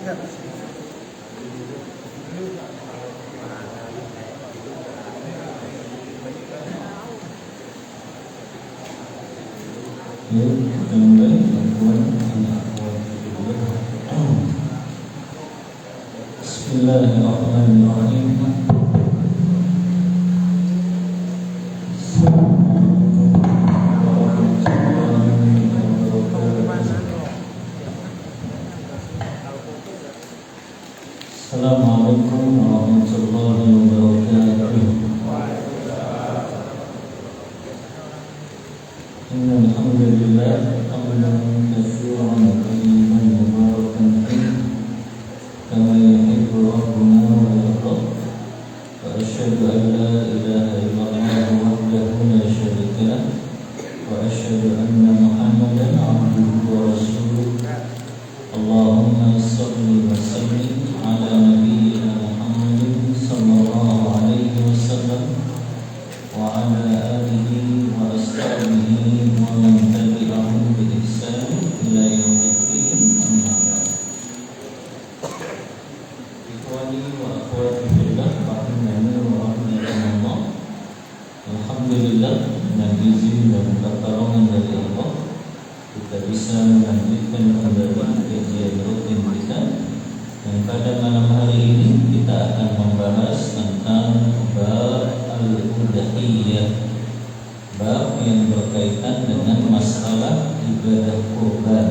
Bismillahirrahmanirrahim. Assalamualaikum warahmatullahi wabarakatuh. Innal hamdalillah hamdan katsiran tayyiban mubarakan fihi kama yuhibbu rabbuna wa yarda. Wa asyhadu an la ilaha illallah wahdahu la syarika lah wa asyhadu anna Muhammadan abduhu wa rasuluh. Allahumma shalli wa sallim ala nabiyyina Muhammadin sallallahu alaihi wasallam wa ala alihi wa ashabihi wa man tabi'ahum bi ihsan ila yaumil din. Amma ba'd. Ikhwani wa akhwati fillah, rahimani wa rahimakumullah. Alhamdulillah, dengan izin dan pertolongan dari Allah, kita bisa melanjutkan kembali kajian rutin kita. Dan pada malam hari ini kita akan membahas tentang bab al-udhiyah, bab yang berkaitan dengan masalah ibadah kurban.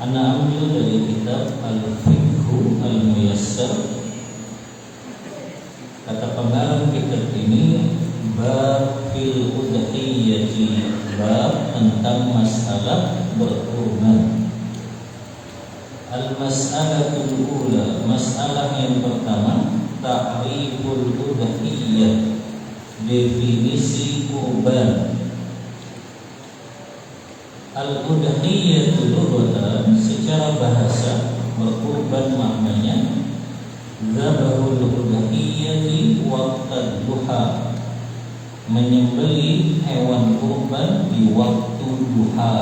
Ana ambil dari kitab Al-Fiqhu Al-Muyassar. Kata pengarang kitab ini bab fil udhiyati, bab tentang masalah berkurban. Al-mas'alatul ula, masalah yang pertama, ta'riful udhiyah, definisi kurban. Al-udhiyatu lughatan, secara bahasa berkurban maknanya dzabhul udhiyati waqtad duha, menyembelih hewan kurban di waktu duha.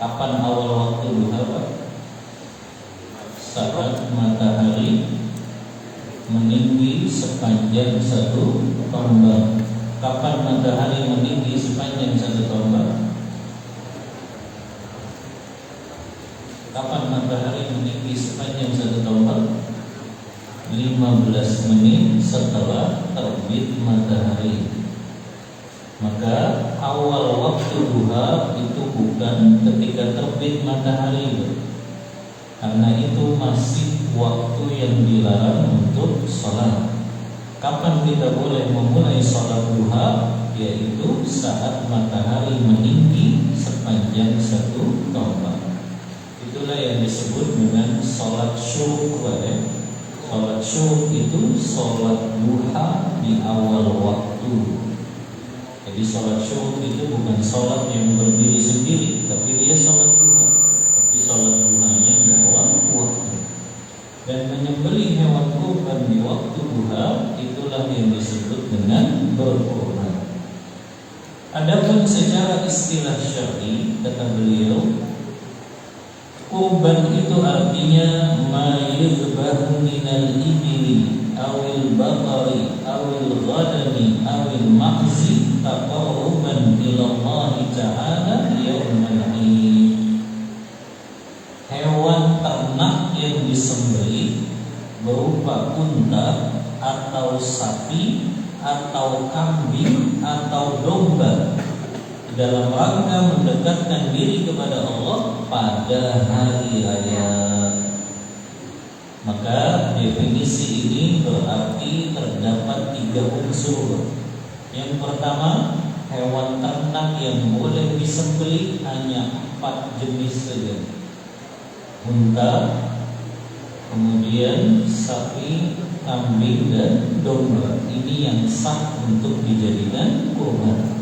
Kapan awal waktu duha, Pak? Saat matahari meninggi sepanjang satu tombak. Kapan matahari meninggi sepanjang satu tombak? Kapan matahari meninggi sepanjang satu tombak? 15 menit setelah terbit matahari. Maka awal waktu duha itu bukan ketika terbit matahari, karena itu masih waktu yang dilarang untuk sholat. Kapan kita boleh memulai sholat duha? Yaitu saat matahari meninggi sepanjang satu tombak. Itulah yang disebut dengan sholat syuruk. Sholat syuruk itu sholat duha di awal waktu. Jadi sholat syuruk itu bukan sholat yang berdiri sendiri, tapi dia sholat duha. Tapi sholat duhanya di awal waktu. Dan menyembelih hewan kurban di waktu duha, itulah yang disebut dengan berkurban. Adapun secara istilah syar'i, kata beliau, kurban itu artinya ma yuzbahu minal ibili awil baqari awil ghadami awil ma'zi taqarruban ila Allah ta'ala yaumal 'id. Hewan ternak yang disembelih berupa unta atau sapi atau kambing atau domba dalam rangka mendekatkan diri kepada Allah pada hari raya. Maka definisi ini berarti terdapat 3 unsur. Yang pertama, hewan ternak yang boleh disembelih hanya 4 jenis saja. Unta, kemudian sapi, kambing dan domba. Ini yang sah untuk dijadikan kurban.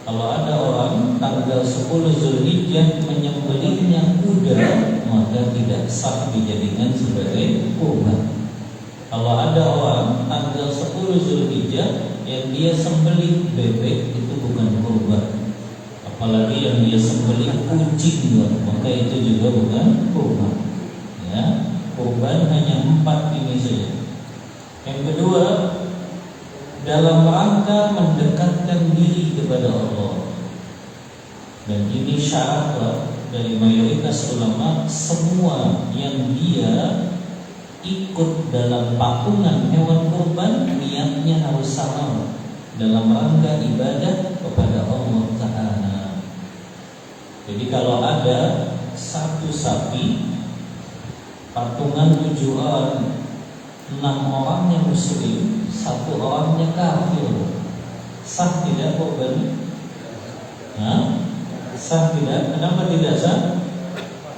Kalau ada orang tanggal 10 Zulhijjah menyembelihnya kuda, maka tidak sah dijadikan sebagai kurban. Kalau ada orang tanggal 10 Zulhijjah yang dia sembelih bebek, itu bukan kurban. apalagi yang dia sembelih kucing, maka itu juga bukan kurban. Ya, kurban hanya 4 ini saja. Yang kedua, dalam rangka mendekatkan diri kepada Allah. Dan ini syarat dari mayoritas ulama, semua yang dia ikut dalam patungan hewan kurban niatnya harus sama dalam rangka ibadah kepada Allah Ta'ala. Jadi kalau ada satu sapi patungan 7 orang, 6 orangnya muslim, 1 orangnya kafir, sah tidak kurban? Sah tidak? Kenapa tidak sah?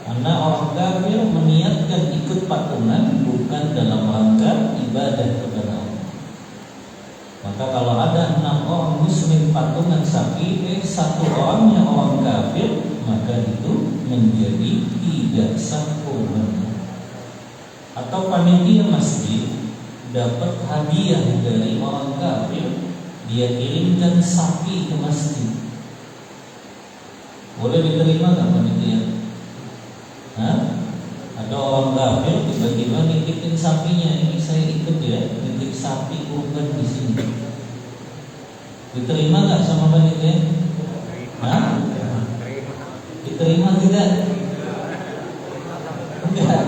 Karena orang kafir meniatkan ikut patungan bukan dalam rangka ibadah kepada Allah. Maka kalau ada 6 orang muslim patungan sapi, 1 orangnya orang kafir, maka itu menjadi tidak sah kurban. Atau panitia masjid dapat hadiah dari orang kafir, dia kirimkan sapi ke masjid, boleh diterima nggak panitia? Ada orang kafir tiba-tiba nitipin sapinya, ini saya ikut ya, nitip sapi kurban di sini, diterima nggak sama panitia? Diterima tidak? Enggak.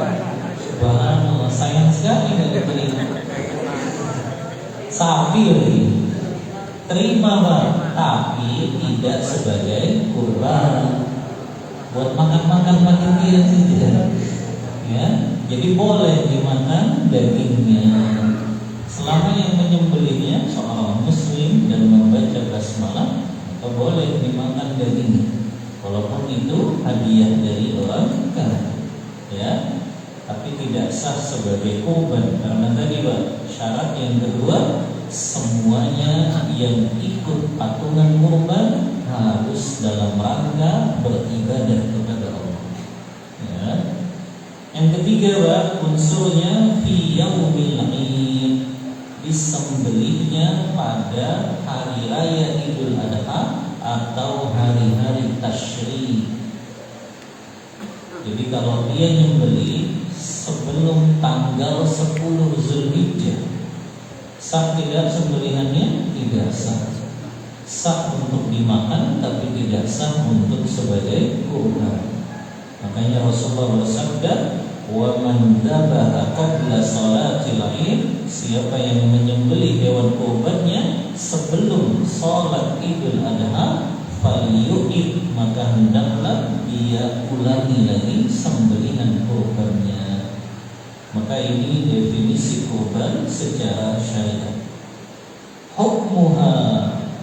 Subhanallah, sayang sekali nggak diterima. Sapi lagi terima Pak, tapi tidak sebagai kurban, buat makan-makan panitia saja. Ya, jadi boleh dimakan dagingnya selama yang menyembelihnya seorang muslim dan membaca basmalah, atau boleh dimakan dagingnya walaupun itu hadiah dari orang kafir. Ya, tapi tidak sah sebagai kurban karena tadi Pak, syarat yang kedua, semuanya yang ikut patungan kurban harus dalam rangka beribadah kepada Allah. Ya. Yang ketiga Pak, unsurnya fi yaumil Id, disembelihnya pada hari raya Idul Adha atau hari-hari tasyrik. Jadi kalau dia nyembelih sebelum tanggal 10 Zulhijjah, sah tidak sembelihannya? Tidak sah. Sah untuk dimakan tapi tidak sah untuk sebagai kurban. Makanya Rasulullah bersabda, "Wa man dzabaha qabla sholatil Id", siapa yang menyembelih hewan kurbannya sebelum sholat Idul Adha, falyu'id, maka hendaklah dia ulangi lagi sembelihan kurbannya. Maka ini definisi kurban secara syariat. Hukmuha,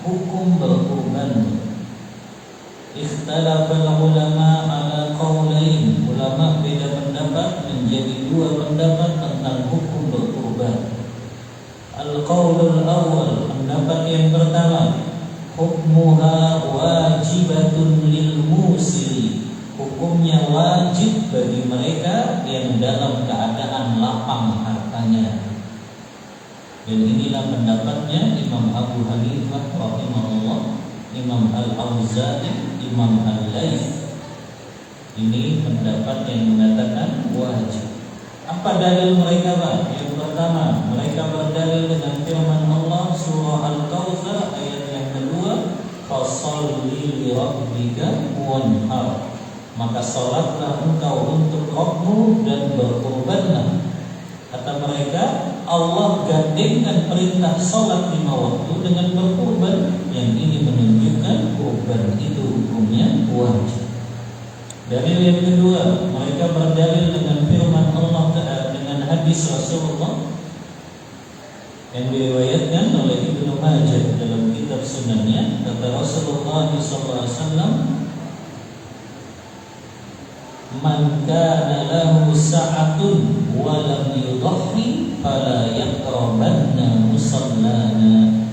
hukum berkurban. Ikhtalafal ulama ala qaulain, ulama beda pendapat menjadi 2 pendapat tentang hukum berkurban. Al-qaulul awal, pendapat yang pertama, hukmuha wajibatun lil musili, hukumnya wajib bagi mereka yang dalam keadaan lapang hartanya. Dan inilah pendapatnya Imam Abu Hanifah rahimahullah, Imam Al-Auza'i, Imam Al-Laits. Ini pendapat yang mengatakan wajib. Apa dalil mereka Pak? Yang pertama, mereka berdalil dengan firman Allah surah Al-Kautsar ayat yang kedua, fasholli li rabbika wanhar, maka salatlah engkau untuk Rabbmu dan berkurbanlah. Kata mereka, Allah gandengkan perintah salat 5 waktu dengan berkurban, yang ini menunjukkan kurban itu hukumnya wajib. Dalil yang kedua, mereka berdalil dengan firman Allah Ta'ala, dengan hadis Rasulullah yang diriwayatkan oleh Ibnu Majah dalam kitab sunannya. Kata Rasulullah SAW, man kana lahu sa'atun wa lam yudhi fala yaqrabanna musallana,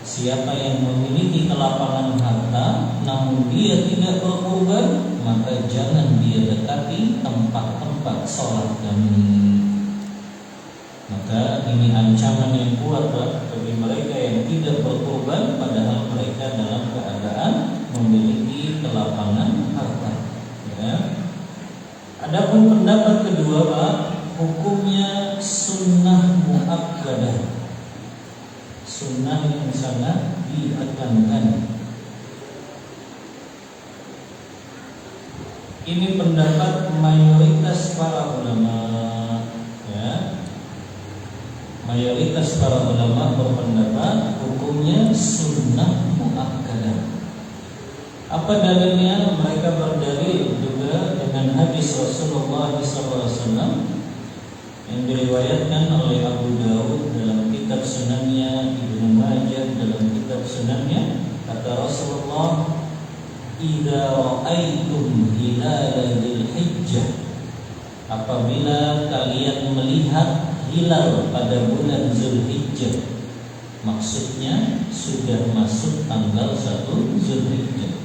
siapa yang memiliki kelapangan harta namun dia tidak berkurban, maka jangan dia dekati tempat-tempat sholat kami. Maka ini ancaman yang kuat bagi mereka yang tidak berkurban padahal mereka dalam keadaan memiliki kedua Pak, hukumnya sunnah muakkadah, sunnah yang sangat ditekankan. Ini pendapat mayoritas para ulama, ya. Mayoritas para ulama berpendapat hukumnya sunnah muakkadah. Apa dalilnya? Mereka berdalil juga dengan hadis Rasulullah SAW yang diriwayatkan oleh Abu Dawud dalam kitab Sunannya, Ibnu Majah dalam kitab Sunannya. Kata Rasulullah, "Idza ra'aitum hilala dzulhijjah," apabila kalian melihat hilal pada bulan Zulhijjah, maksudnya sudah masuk tanggal 1 Zulhijjah.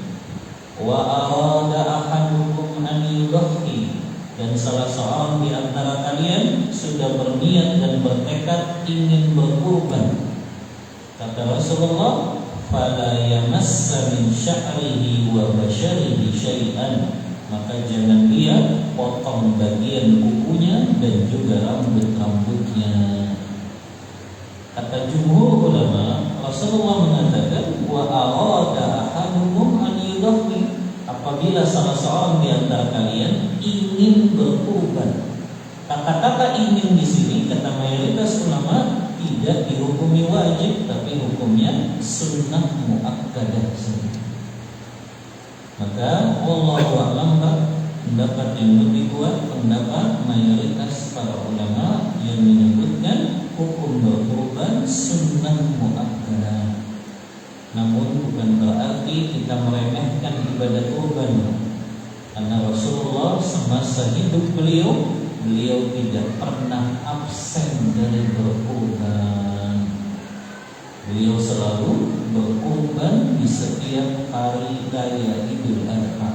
Wa arada ahadukum an yudhi, dan salah seorang di antara kalian sudah berniat dan bertekad ingin berkurban. Kata Rasulullah, "Fala yamassa min sya'rihi wa basyarihi syai'an," maka jangan dia potong bagian kukunya dan juga rambut-rambutnya. Kata jumhur ulama, Rasulullah mengatakan, "Wa arada ahadukum an yudhi," apabila salah seorang di antara kalian ingin berkurban. Kata-kata ingin di sini kata mayoritas ulama tidak dihukumi wajib, tapi hukumnya sunnah muakkadah saja. Maka wallahu a'lam, pendapat yang lebih kuat pendapat mayoritas para ulama yang menyebutkan hukum berkurban sunnah muakkadah. Namun bukan berarti kita meremehkan ibadah kurban, karena Rasulullah semasa hidup beliau tidak pernah absen dari berkurban. Beliau selalu berkurban di setiap hari raya Idul Adha.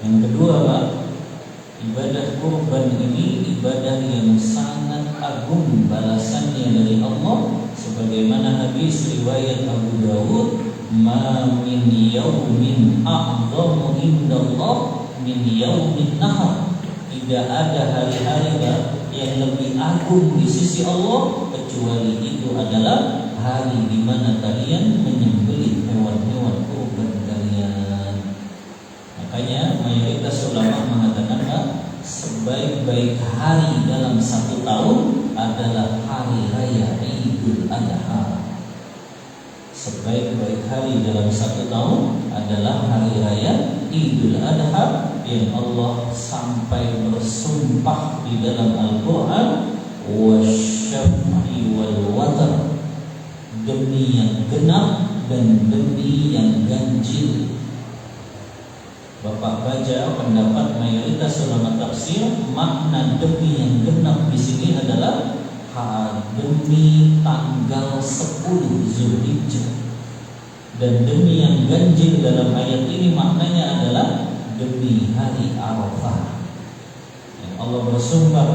Yang kedua Pak, ibadah kurban ini ibadah yang sangat agung balasannya dari Allah, sebagaimana hadis riwayat Abu Dawud, "Ma min yaumin a'dhamu indallah min yaumin nahar." Tidak ada hari-hari yang lebih agung di sisi Allah kecuali itu adalah hari di mana kalian menyembelih hewan-hewan kurban kalian. Makanya mayoritas ulama mengatakan sebaik-baik hari dalam satu tahun adalah hari raya Idul Adha. Sebaik-baik hari dalam satu tahun adalah hari raya Idul Adha yang Allah sampai bersumpah di dalam Al-Quran, "Wasyaf'i wal watar," demi yang genap dan demi yang ganjil. Bapak baca pendapat mayoritas ulama tafsir, makna demi yang genap di sini adalah demi tanggal 10 Zulhijjah, dan demi yang ganjil dalam ayat ini maknanya adalah demi hari Arafah. Yang Allah bersumpah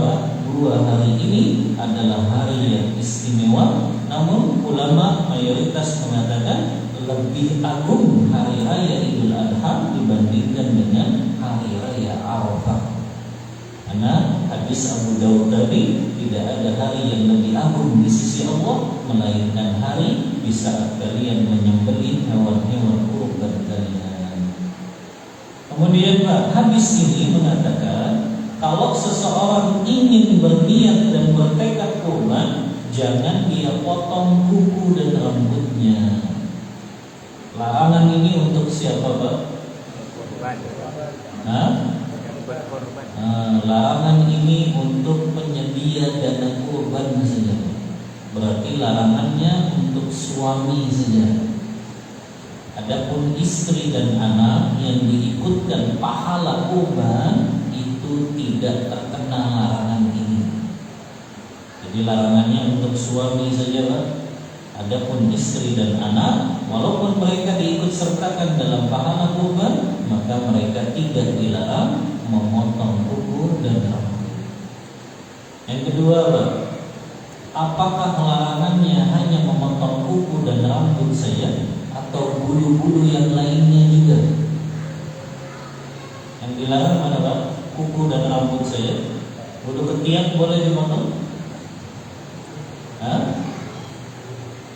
dua hari ini adalah hari yang istimewa. Namun ulama mayoritas mengatakan lebih agung hari raya Idul Adha dibandingkan dengan hari raya Arafah. Karena hadis Abu Dawud tadi, tidak ada hari yang lebih agung di sisi Allah melainkan hari di saat kalian menyembelih hewan-hewan kurban kalian. Kemudian Pak, hadis ini mengatakan kalau seseorang ingin berniat dan bertekad kurban, jangan dia potong kuku dan rambutnya. Larangan ini untuk siapa Pak? Larangan ini untuk penyedia dana kurban saja. Berarti larangannya untuk suami saja. Adapun istri dan anak yang diikutkan pahala kurban itu tidak terkena larangan ini. Jadi larangannya untuk suami saja Pak. Adapun istri dan anak, walaupun mereka diikut sertakan dalam pahala kurban, maka mereka tidak dilarang memotong kuku dan rambut. Yang kedua Pak, apakah larangannya hanya memotong kuku dan rambut saja atau bulu-bulu yang lainnya juga? Yang dilarang mana Pak? Kuku kuku dan rambut saya. Bulu ketiak boleh dipotong? Hah?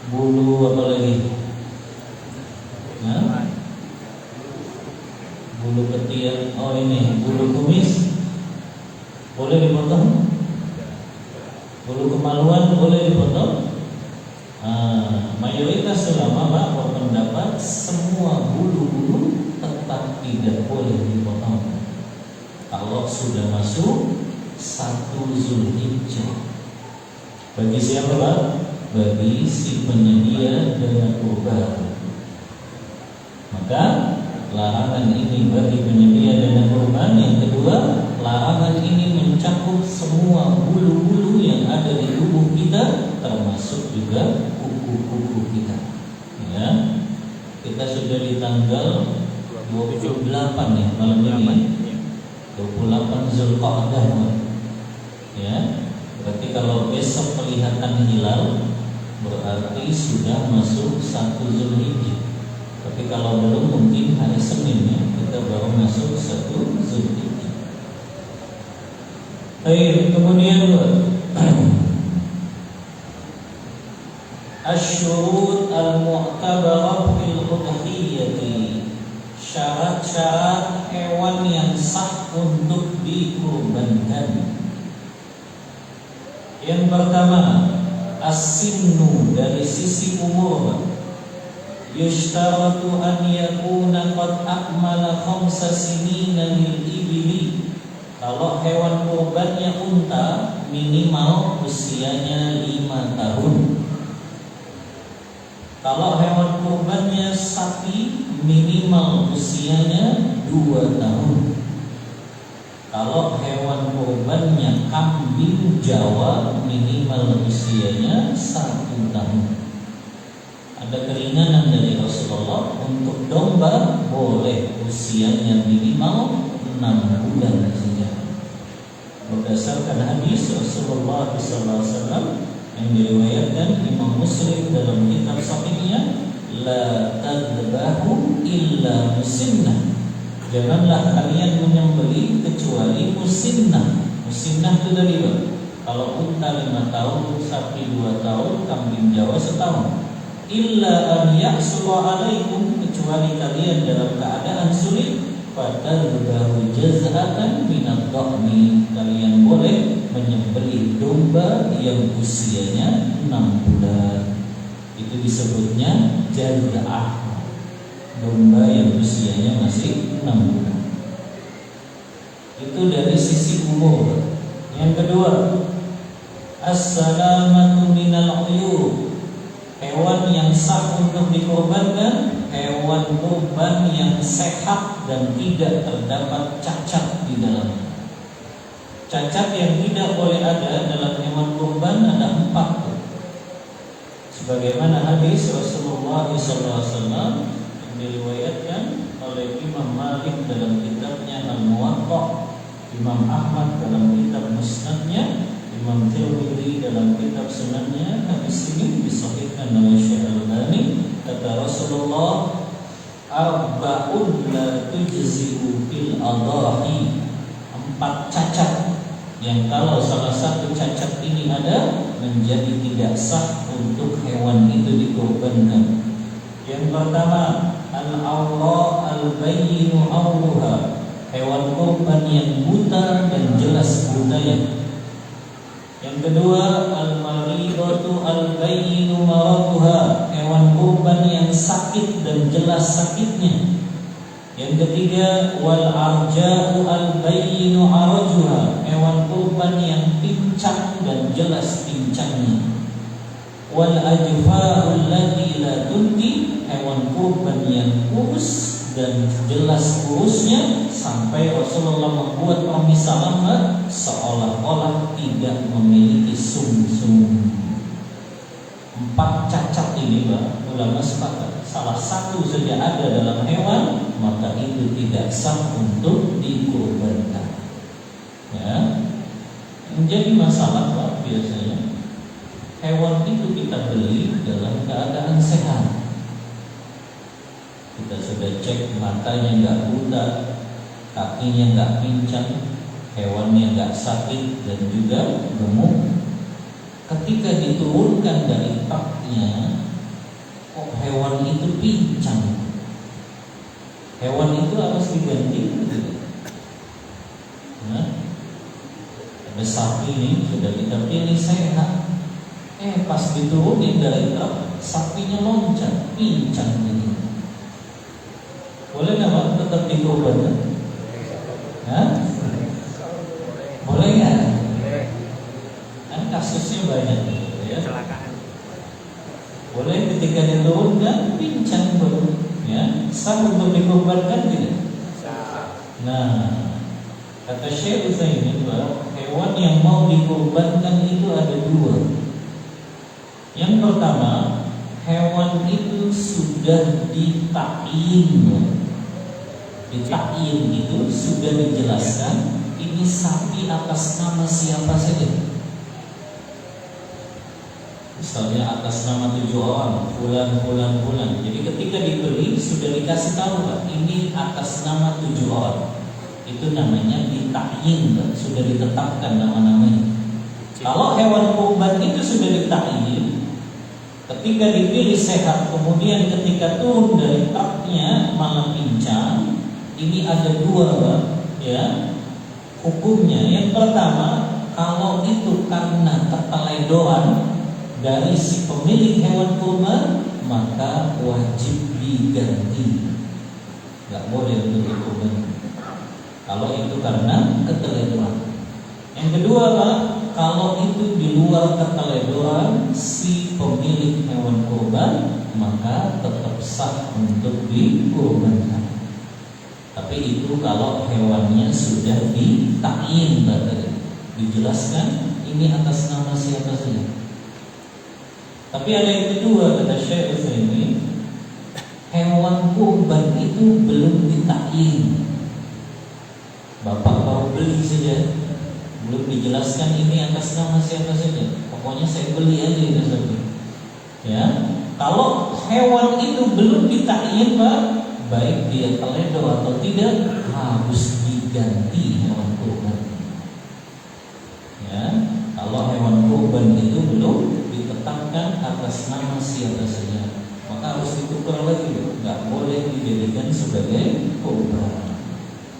Bulu apa lagi? Hah? Bulu ketiak, oh ini bulu kumis boleh dipotong? Bulu kemaluan boleh dipotong? Mayoritas ulama berpendapat semua bulu-bulu tetap tidak boleh dipotong kalau sudah masuk 1 Zulhijjah. Bagi siapa Pak? Bagi si penyedia dana kurban. Maka larangan ini bagi penyedia dana kurban. Yang kedua, larangan ini mencakup semua bulu-bulu yang ada di tubuh kita, termasuk juga kuku-kuku kita. Ya, kita sudah di tanggal 28 ya malam ini. 28 Zulqa'dah. Ya, berarti kalau besok kelihatan hilal berarti sudah masuk 1 Zulhijjah. Tapi kalau belum mungkin hari Senin ya, kita baru masuk 1 Zulhijjah. Baik, kemudian Asy-syurut al-mu'tabarah fil udhiyati, syarat-syarat hewan yang sah untuk dikurbankan. Yang pertama, as-sinnu, dari sisi umur. Yushtaratu an yakuna qad akmala 5 sinina lil ibli. Kalau hewan kurbannya unta, minimal usianya 5 tahun. Kalau hewan kurbannya sapi, minimal usianya 2 tahun. Kalau hewan kurbannya kambing Jawa, minimal usianya 1 tahun. Ada keringanan dari Rasulullah. Untuk domba boleh usianya minimal 6 bulan saja. Berdasarkan hadis Rasulullah SAW yang diriwayatkan Imam Muslim dalam kitab Sahihnya, la tadbahu illa musinnah. Janganlah kalian menyembelih kecuali musinnah. Musinnah itu dari apa? Kalau unta 5 tahun, sapi 2 tahun, kambing Jawa 1 tahun. Illa an yahsula alaikum, kecuali kalian dalam keadaan sulit, fadalbahu jaz'atan minad dha'ni, kalian boleh menyembelih domba yang usianya 6 bulan. Itu disebutnya jaz'ah, domba yang usianya masih 6 bulan. Itu dari sisi umur. Yang kedua, as-salamatu minal uyub, hewan yang sah untuk dikorbankan, hewan kurban yang sehat dan tidak terdapat cacat di dalamnya. Cacat yang tidak boleh ada dalam hewan kurban ada 4. Sebagaimana hadis Rasulullah SAW yang diriwayatkan oleh Imam Malik dalam kitabnya Al-Muwatta, Imam Ahmad dalam kitab Musnadnya, Imam Tirmidzi dalam kitab Sunannya. Hadis ini disahihkan oleh Syekh Al-Albani. Kata Rasulullah, arba'un la tujzi'u fil adahi, 4 cacat yang kalau salah satu cacat ini ada menjadi tidak sah untuk hewan itu dikorbankan. Yang pertama, al-awra al-bayyinu awruha, hewan kurban yang buta dan jelas butanya. Yang kedua, al-maridatu al-bayyinu maraduha, hewan kurban yang sakit dan jelas sakitnya. Yang ketiga, wal arja'u al-bayyinu arajuha, hewan kurban yang pincang dan jelas pincangnya. Wal ajfa'u allati la tunti, hewan kurban yang kurus dan jelas kurusnya sampai Rasulullah membuat permisalan seolah-olah tidak memiliki sum-sum. 4 cacat ini Pak, ulama sepakat salah satu saja ada dalam hewan, maka itu tidak sah untuk dikurbankan. Ya, menjadi masalah Pak biasanya hewan itu kita beli dalam keadaan sehat. Kita sudah cek matanya nggak buta, kakinya nggak pincang, hewannya nggak sakit dan juga gemuk. Ketika diturunkan dari truknya, kok hewan itu pincang. Hewan itu harus diganti. Nah, ada sapi ini sudah kita pilih sehat. Pas diturunin dari truk, sapinya loncat, pincang ini. Boleh nggak Pak tetap dikorbankan? Boleh nggak? Kan kasusnya banyak ya. Boleh ketika diturunkan pincang baru, ya sah untuk dikorbankan tidak? Nah, kata Syekh Utsaimin bahwa hewan yang mau dikorbankan itu ada dua. Yang pertama, hewan itu sudah ditakyin. Ditakyin itu sudah dijelaskan, ini sapi atas nama siapa saja. Misalnya atas nama 7 orang, bulan. Jadi ketika dibeli sudah dikasih tahu Pak, ini atas nama 7 orang. Itu namanya ditakyin, Pak. Sudah ditetapkan nama-namanya. Kalau hewan kurban itu sudah ditakyin, ketika dipilih sehat, kemudian ketika turun dari truknya malah pincang, ini ada dua Pak, ya hukumnya. Yang pertama, kalau itu karena keteledoran dari si pemilik hewan kurban, maka wajib diganti. Gak boleh untuk dikurban kalau itu karena keteledoran. Yang kedua Pak, kalau itu di luar keteledoran si pemilik hewan kurban, maka tetap sah untuk dikurbankan. Tapi itu kalau hewannya sudah ditakyin, dijelaskan ini atas nama siapa saja. Tapi ada yang kedua, kata Syekh Utsaimin, hewan kurban itu belum ditakyin. Bapak baru beli saja, belum dijelaskan ini atas nama siapa saja. Pokoknya saya beli aja itu saja. Ya, kalau hewan itu belum ditakyin Pak, baik dia teledo atau tidak, harus diganti hewan kurban. Ya, kalau hewan kurban itu belum ditetapkan atas nama siapa saja, maka harus ditukar lagi, nggak boleh dijadikan sebagai kurban.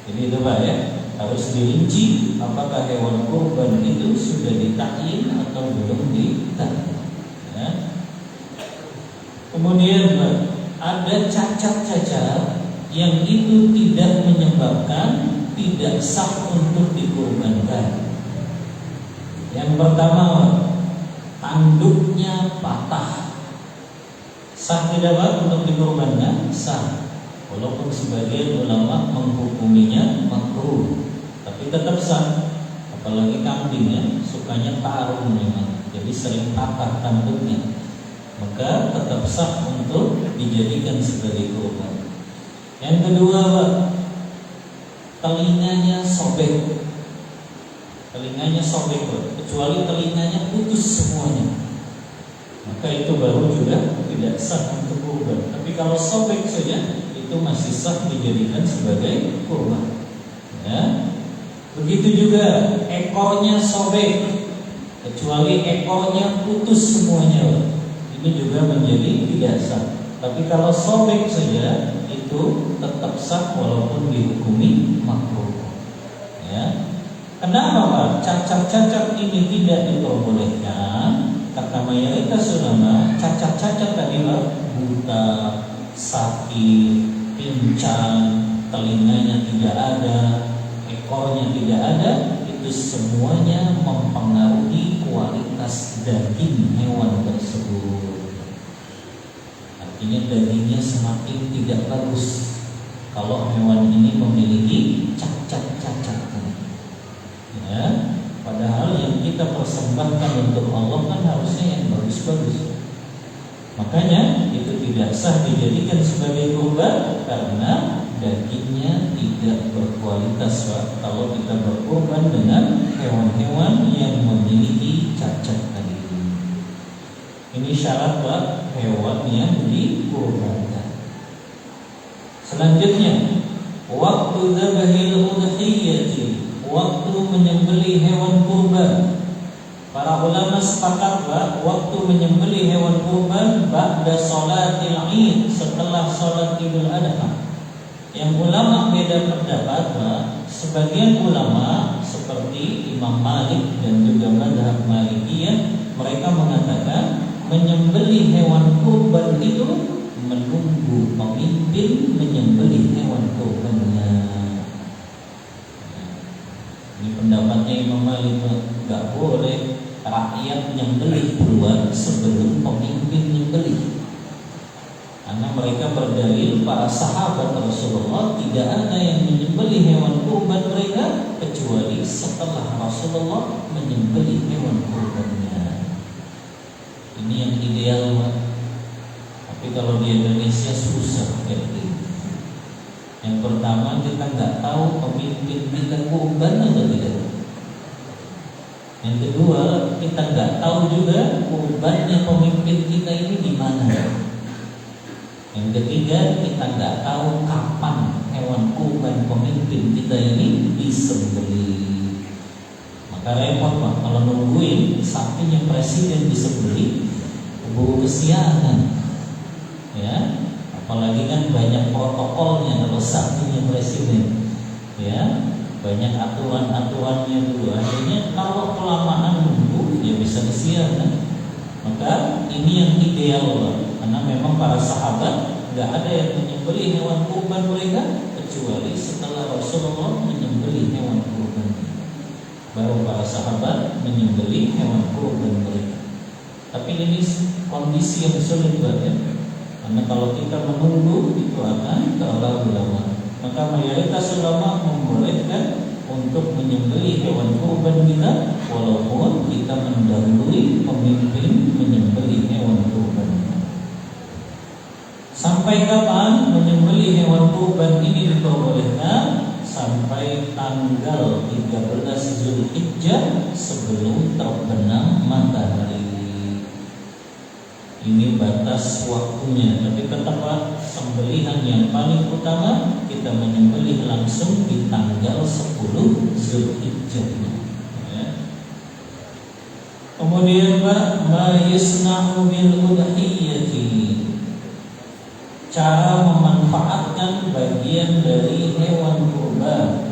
Jadi itu Pak ya, harus dirinci apakah hewan kurban itu sudah ditakyin atau belum ditakyin. Ya. Kemudian Pak, ada cacat-cacat yang itu tidak menyebabkan tidak sah untuk dikurbankan. Yang pertama, tanduknya patah. Sah tidak Pak untuk dikurbankan? Sah. Walaupun sebagian ulama menghukuminya makruh, tapi tetap sah. Apalagi kambingnya sukanya tarung memang, jadi sering patah tanduknya, maka tetap sah untuk dijadikan sebagai kurban. Yang kedua Pak, telinganya sobek. Telinganya sobek Pak, kecuali telinganya putus semuanya, maka itu baru juga tidak sah untuk kurban. Tapi kalau sobek saja, itu masih sah dijadikan sebagai kurban. Ya. Begitu juga ekornya sobek, kecuali ekornya putus semuanya, ini juga menjadi tidak sah. Tapi kalau sobek saja, itu tetap sah walaupun dihukumi makruh. Ya. Kenapa Pak? Cacat-cacat ini tidak diperbolehkan? Kata mayoritas ulama, cacat-cacat tadi Pak, buta, sakit, pincang, telinganya tidak ada, ekornya tidak ada, itu semuanya mempengaruhi kualitas daging hewan tersebut. Artinya dagingnya semakin tidak bagus kalau hewan ini memiliki cacat-cacat. Ya, padahal yang kita persembahkan untuk Allah kan harusnya yang bagus-bagus. Makanya itu tidak sah dijadikan sebagai kurban karena dagingnya tidak berkualitas Pak. Kalau kita berkurban dengan hewan-hewan yang memiliki cacat tadi. Ini syarat Pak, hewan yang dikurbankan. Selanjutnya, waktu dzabhil udhiyati, waktu sepakat waktu menyembelih hewan kurban ba'da sholatil Id, setelah sholat Idul Adha. Yang ulama beda pendapat, sebagian ulama seperti Imam Malik dan juga mazhab Malikiyah, mereka mengatakan menyembelih hewan kurban itu menunggu pemimpin menyembelih hewan kurbannya. Ini pendapatnya Imam Malik, nggak boleh rakyat menyembelih duluan sebelum pemimpin menyembelih. Karena mereka berdalil para sahabat Rasulullah tidak ada yang menyembelih hewan kurban mereka kecuali setelah Rasulullah menyembelih hewan kurbannya. Ini yang ideal, Pak. Tapi kalau di Indonesia susah kayak gitu. Yang pertama, kita nggak tahu pemimpin kita kurban atau tidak. Yang kedua, kita nggak tahu juga kurbannya pemimpin kita ini di mana. Yang ketiga, kita nggak tahu kapan hewan kurban pemimpin kita ini disembelih. Maka repot, Pak, kalau nungguin sapinya presiden disembelih, keburu kesiangan. Ya, apalagi kan banyak protokolnya kalau sapinya presiden. Ya, banyak aturan-aturannya dulu. Akhirnya kalau kelamaan nunggu, ya bisa kesiangan. Maka ini yang ideal, Pak. Karena memang para sahabat nggak ada yang menyembelih hewan kurban mereka kecuali setelah Rasulullah menyembelih hewan kurban. Baru para sahabat menyembelih hewan kurban mereka. Tapi ini kondisi yang sulit, ya. Karena kalau kita menunggu itu akan terlalu lama. Maka mayoritas ulama membolehkan untuk menyembelih hewan kurban kita walaupun kita mendahului pemimpin menyembelih hewan kurban. Sampai kapan menyembelih hewan kurban ini diperbolehkan? Sampai tanggal 13 Zulhijjah sebelum terbenam matahari. Ini batas waktunya. Tapi tetap sembelihan yang paling utama kita menyembelih langsung di tanggal 10 Zulhijjah. Ya. Kemudian ma yasna'u bil udhiyati, cara memanfaatkan bagian dari hewan kurban.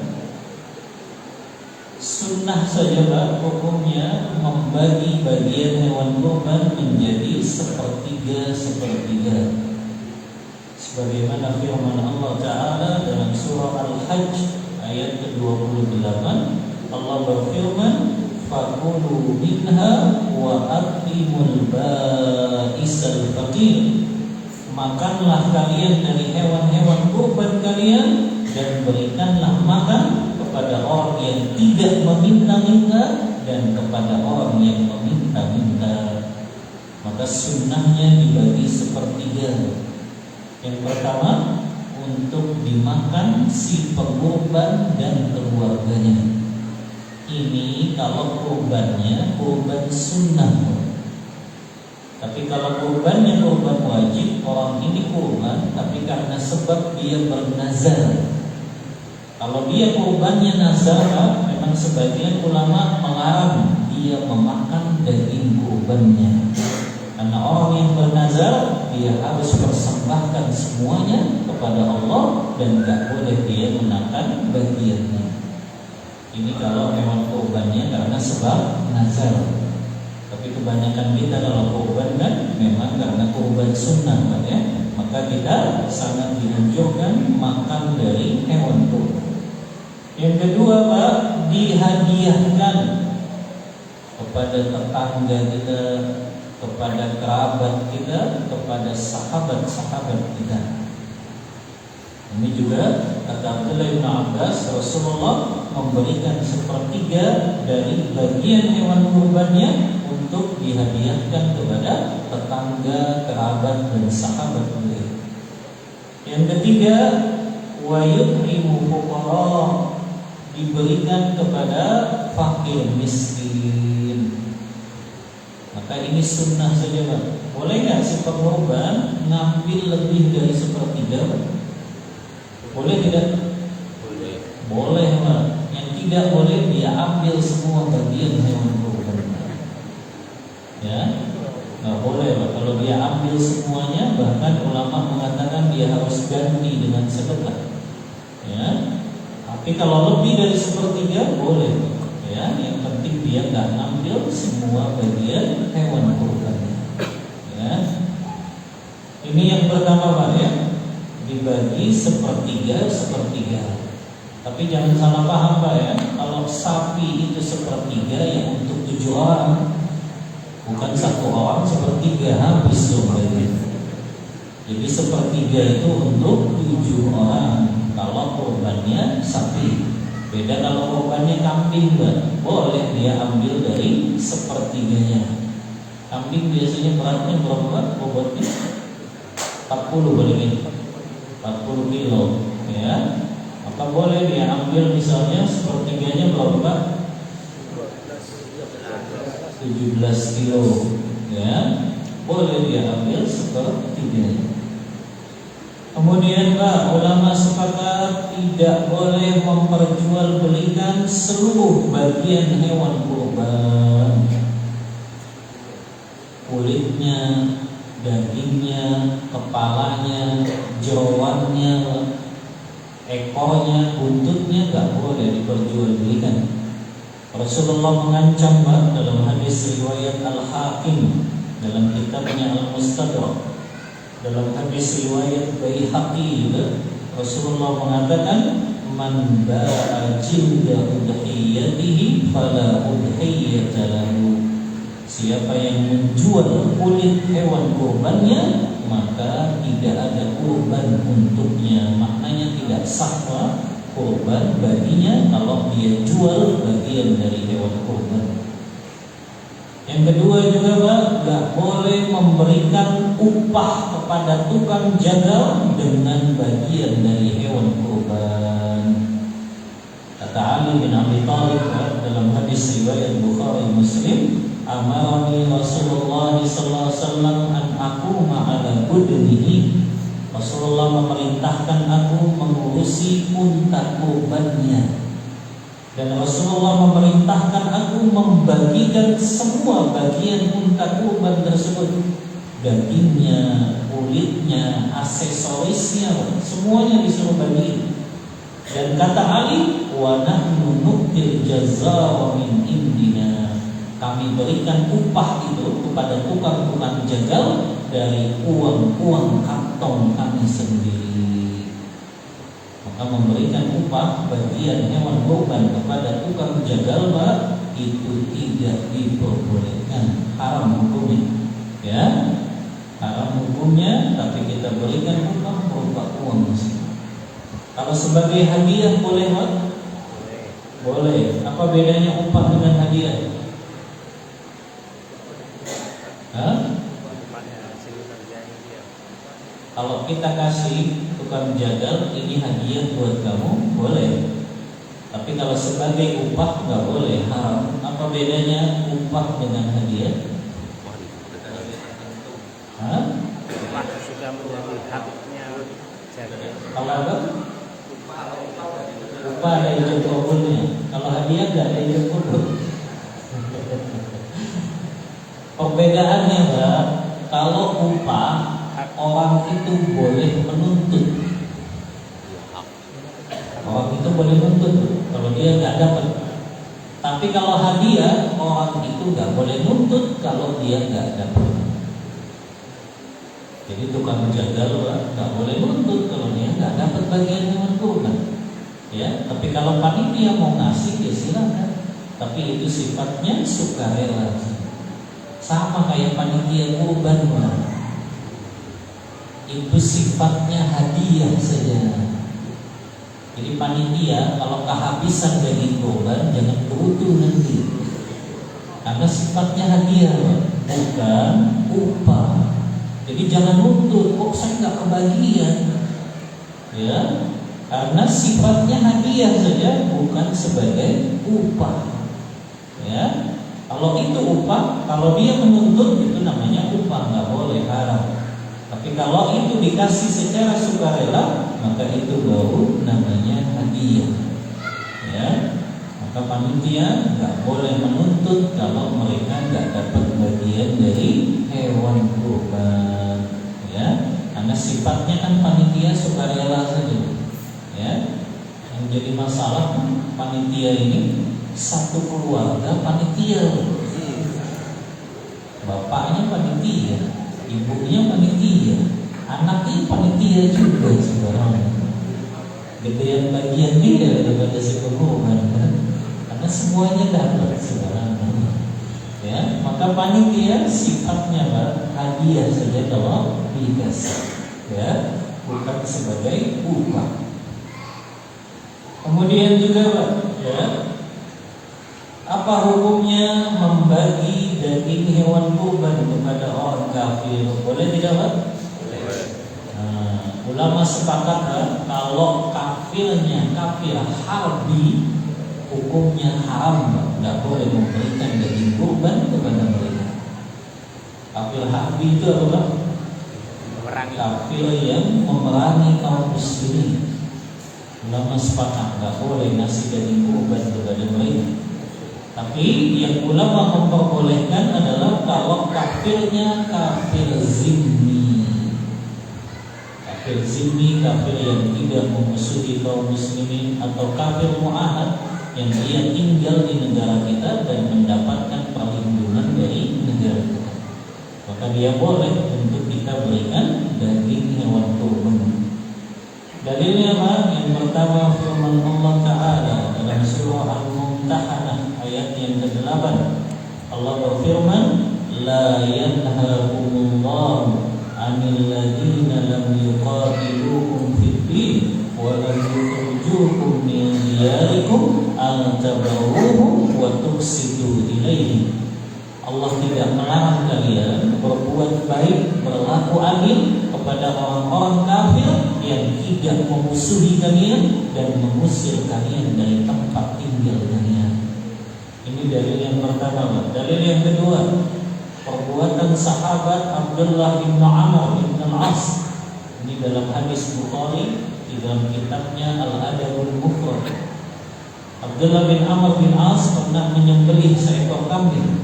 Sunnah saja, Pak, hukumnya membagi bagian hewan kurban menjadi sepertiga. Sebagaimana firman Allah Ta'ala dalam surah Al-Hajj ayat ke-28, Allah berfirman, fakulu minha wa atimul ba'isal faqir. Makanlah kalian dari hewan-hewan kurban kalian dan berikanlah makan kepada orang yang tidak meminta-minta dan kepada orang yang meminta-minta. Maka sunnahnya dibagi sepertiga. Yang pertama, untuk dimakan si pengurban dan keluarganya. Ini kalau kurbannya kurban sunnah. Tapi kalau kurbannya kurban wajib, orang ini kurban tapi karena sebab dia bernazar. Kalau dia kurbannya nazar, memang sebagian ulama melarang dia memakan daging kurbannya. Karena orang yang bernazar, dia harus persembahkan semuanya kepada Allah dan tidak boleh dia menakan bagiannya. Ini kalau hewan kurbannya karena sebab nazar. Tapi kebanyakan kita kalau kurban kan memang karena kurban sunnah, ya. Maka kita sangat dianjurkan makan dari hewan kurban. Yang kedua, Pak, dihadiahkan kepada tetangga kita, kepada kerabat kita, kepada sahabat-sahabat kita. Ini juga kata Abdullah bin Abbas, Rasulullah memberikan sepertiga dari bagian hewan kurbannya untuk dihadiahkan kepada tetangga, kerabat, dan sahabat beliau. Yang ketiga, wa yut'imu fuqara, diberikan kepada fakir miskin. Maka ini sunnah saja, Pak. Boleh nggak si pengorban ngambil lebih dari sepertiga, Pak? Boleh tidak? Boleh. Boleh, Pak. Yang tidak boleh dia ambil semua bagian hewan kurban. dia ambil semuanya, bahkan ulama mengatakan dia harus ganti dengan sedekah. Ya. Tapi kalau lebih dari sepertiga boleh. Ya, yang penting dia nggak ngambil semua bagian hewan kurbannya. Ya. Ini yang pertama Pak ya, dibagi sepertiga. Tapi jangan salah paham Pak ya, kalau sapi itu sepertiga yang untuk 7 orang, bukan 1 orang sepertiga, habis semuanya. Jadi sepertiga itu untuk 7 orang kalau kurbannya sapi. Beda kalau kurbannya kambing Pak, boleh dia ambil dari sepertiganya. Kambing biasanya beratnya berapa bobotnya? 40 paling 40 kilo ya. Maka boleh dia ambil misalnya sepertiganya berapa? 17 kilo ya. Boleh dia ambil sepertiganya. Kemudian Pak, ulama sepakat tidak boleh memperjualbelikan seluruh bagian hewan kurban. Kulitnya, dagingnya, kepalanya, jeroannya, ekornya, buntutnya nggak boleh diperjualbelikan. Rasulullah mengancam Pak dalam hadis riwayat Al-Hakim dalam kitabnya Al-Mustadrak. Dalam hadis riwayat Baihaqi juga Rasulullah mengatakan, man ba'a jilda udhiyatihi fala udhiyata lahu. Siapa yang menjual kulit hewan kurbannya, maka tidak ada kurban untuknya. Maknanya tidak sah kurban baginya kalau dia jual bagian dari hewan kurban. Yang kedua juga Pak, gak boleh memberikan upah kepada tukang jagal dengan bagian dari hewan kurban. Kata Ali bin Abi Thalib dalam hadis riwayat Bukhari Muslim, amarani Rasulullah sallallahu alaihi wasallam an aquma ala budnihi. Rasulullah memerintahkan aku mengurusi unta kurbannya. Dan Rasulullah memerintahkan aku membagikan semua bagian unta kurban tersebut, dagingnya, kulitnya, aksesorisnya, semuanya disuruh bagi. Dan kata Ali, wa nahnu nu'til jazaa min indina. Kami berikan upah itu kepada tukang-tukang jagal dari uang-uang kantong kami sendiri. Maka memberikan upah bagian hewan kurban kepada tukang jagal Pak, itu tidak diperbolehkan, haram hukumnya. Ya, haram hukumnya, tapi kita berikan upah berupa uang. Kalau sebagai hadiah boleh Pak? Boleh. Apa bedanya upah dengan hadiah? Kalau kita kasih tukang jagal, ini hadiah buat kamu, boleh. Tapi kalau sebagai upah nggak boleh, haram. Apa bedanya upah dengan hadiah? Upah sudah menjadi haknya jagal. Kalau apa? Upah ada ijab kabulnya. Kalau hadiah nggak ada ijab kabul. Perbedaannya Mbak, kalau upah orang itu boleh menuntut. Orang itu boleh menuntut kalau dia nggak dapat. Tapi kalau hadiah, orang itu nggak boleh nuntut kalau dia nggak dapat. Jadi tukang jagal nggak boleh nuntut kalau dia nggak dapat bagian hewan kurban. Ya, tapi kalau panitia mau ngasih ya silakan. Tapi itu sifatnya sukarela. Sama kayak panitia kurban itu sifatnya hadiah saja. Jadi panitia kalau kehabisan daging kurban jangan berutuh nanti, karena sifatnya hadiah bukan upah. Jadi jangan nuntut, kok saya nggak kebagian, ya, karena sifatnya hadiah saja bukan sebagai upah. Ya, kalau itu upah, kalau dia menuntut itu namanya upah, nggak boleh, haram. Tapi kalau itu dikasih secara sukarela, maka itu baru namanya hadiah. Ya, maka panitia nggak boleh menuntut kalau mereka nggak dapat bagian dari hewan kurban, ya, karena sifatnya kan panitia sukarela saja, ya. Yang jadi masalah panitia ini satu keluarga panitia, bapaknya panitia, ibunya panitia, anaknya panitia juga sebenarnya. Gedean bagian dia daripada si pengumuman, karena semuanya dapat sebenarnya. Ya, maka panitia sifatnya hadiah saja kalau dikasih, ya, bukan sebagai upah. Kemudian juga Pak, ya, apa hukumnya membagi daging hewan kurban kepada orang kafir? Boleh tidak Pak? Ulama sepakat kalau kafirnya kafir harbi, hukumnya haram, nggak boleh memberikan daging kurban kepada mereka. Kafir harbi itu apa? Memerangi. Kafir yang memerangi kaum muslimin. Ulama sepakat nggak boleh ngasih daging kurban kepada mereka. Tapi yang ulama memperbolehkan adalah kalau kafirnya kafir zimmi. Kafir zimmi, kafir yang tidak memusuhi kaum muslimin, atau kafir mu'ahad yang dia tinggal di negara kita dan mendapatkan perlindungan dari negara kita, maka dia boleh untuk kita berikan daging hewan kurban. Dalilnya apa? Yang pertama firman Allah Ta'ala dalam surah Al-Mumtahanah ayat yang ke-8. Allah berfirman, la yanhakumullahu 'anil ladzina lam yuqatilukum fid din wa lam yukhrijukum min diyarikum an tabarruhum wa tuqsitu ilaihim. Allah tidak melarang kalian berbuat baik, berlaku adil kepada orang-orang kafir yang tidak memusuhi kalian dan mengusir kalian dari tempat tinggal kalian. Ini dalil yang pertama. Dalil yang kedua, perbuatan sahabat Abdullah bin Amr bin Al-As. Ini dalam hadis Bukhari di dalam kitabnya Al-Adabul Mufrad. Abdullah bin Amr bin As pernah menyembelih seekor kambing.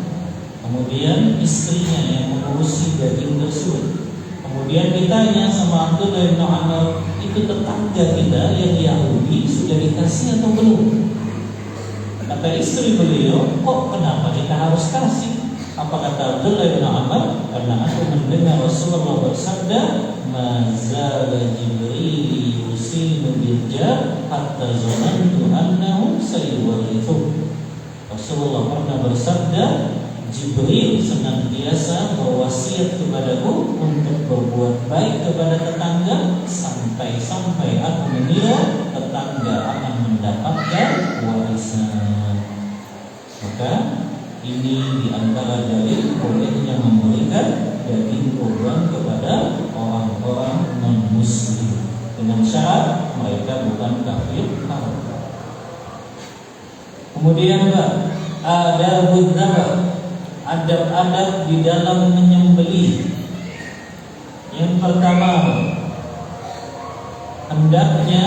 Kemudian istrinya yang mengurusi daging tersebut. Kemudian ditanya sama Abdullah bin Amr, itu tetangga kita yang Yahudi sudah dikasih atau belum? Kata istri beliau, kok kenapa kita harus kasih? Apa kata Abdullah bin Amr? Karena aku mendengar Rasulullah bersabda, mazala Jibril yusinu bilja hatta zanantu annahu sayuwarithu. Rasulullah pernah bersabda, Jibril senantiasa berwasiat kepadaku untuk berbuat baik kepada tetangga sampai-sampai aku mengira tetangga akan mendapatkan warisan. Maka ini diantara dalil bolehnya memberikan daging kurban kepada orang-orang non-muslim dengan syarat mereka bukan kafir haram. Kemudian adabud dzabh, adab-adab di dalam menyembelih. Yang pertama, hendaknya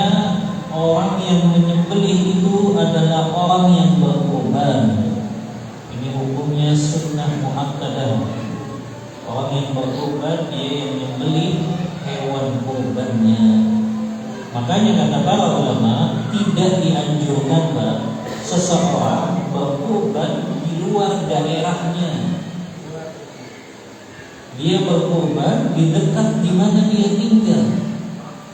orang yang menyembelih itu adalah orang yang berkorban. Ini hukumnya sunnah muakkadah. Orang yang berkorban dia yang menyembelih hewan kurbannya. Makanya kata para ulama, tidak dianjurkan seseorang berkorban di luar daerahnya. Dia berkorban di dekat di mana dia tinggal.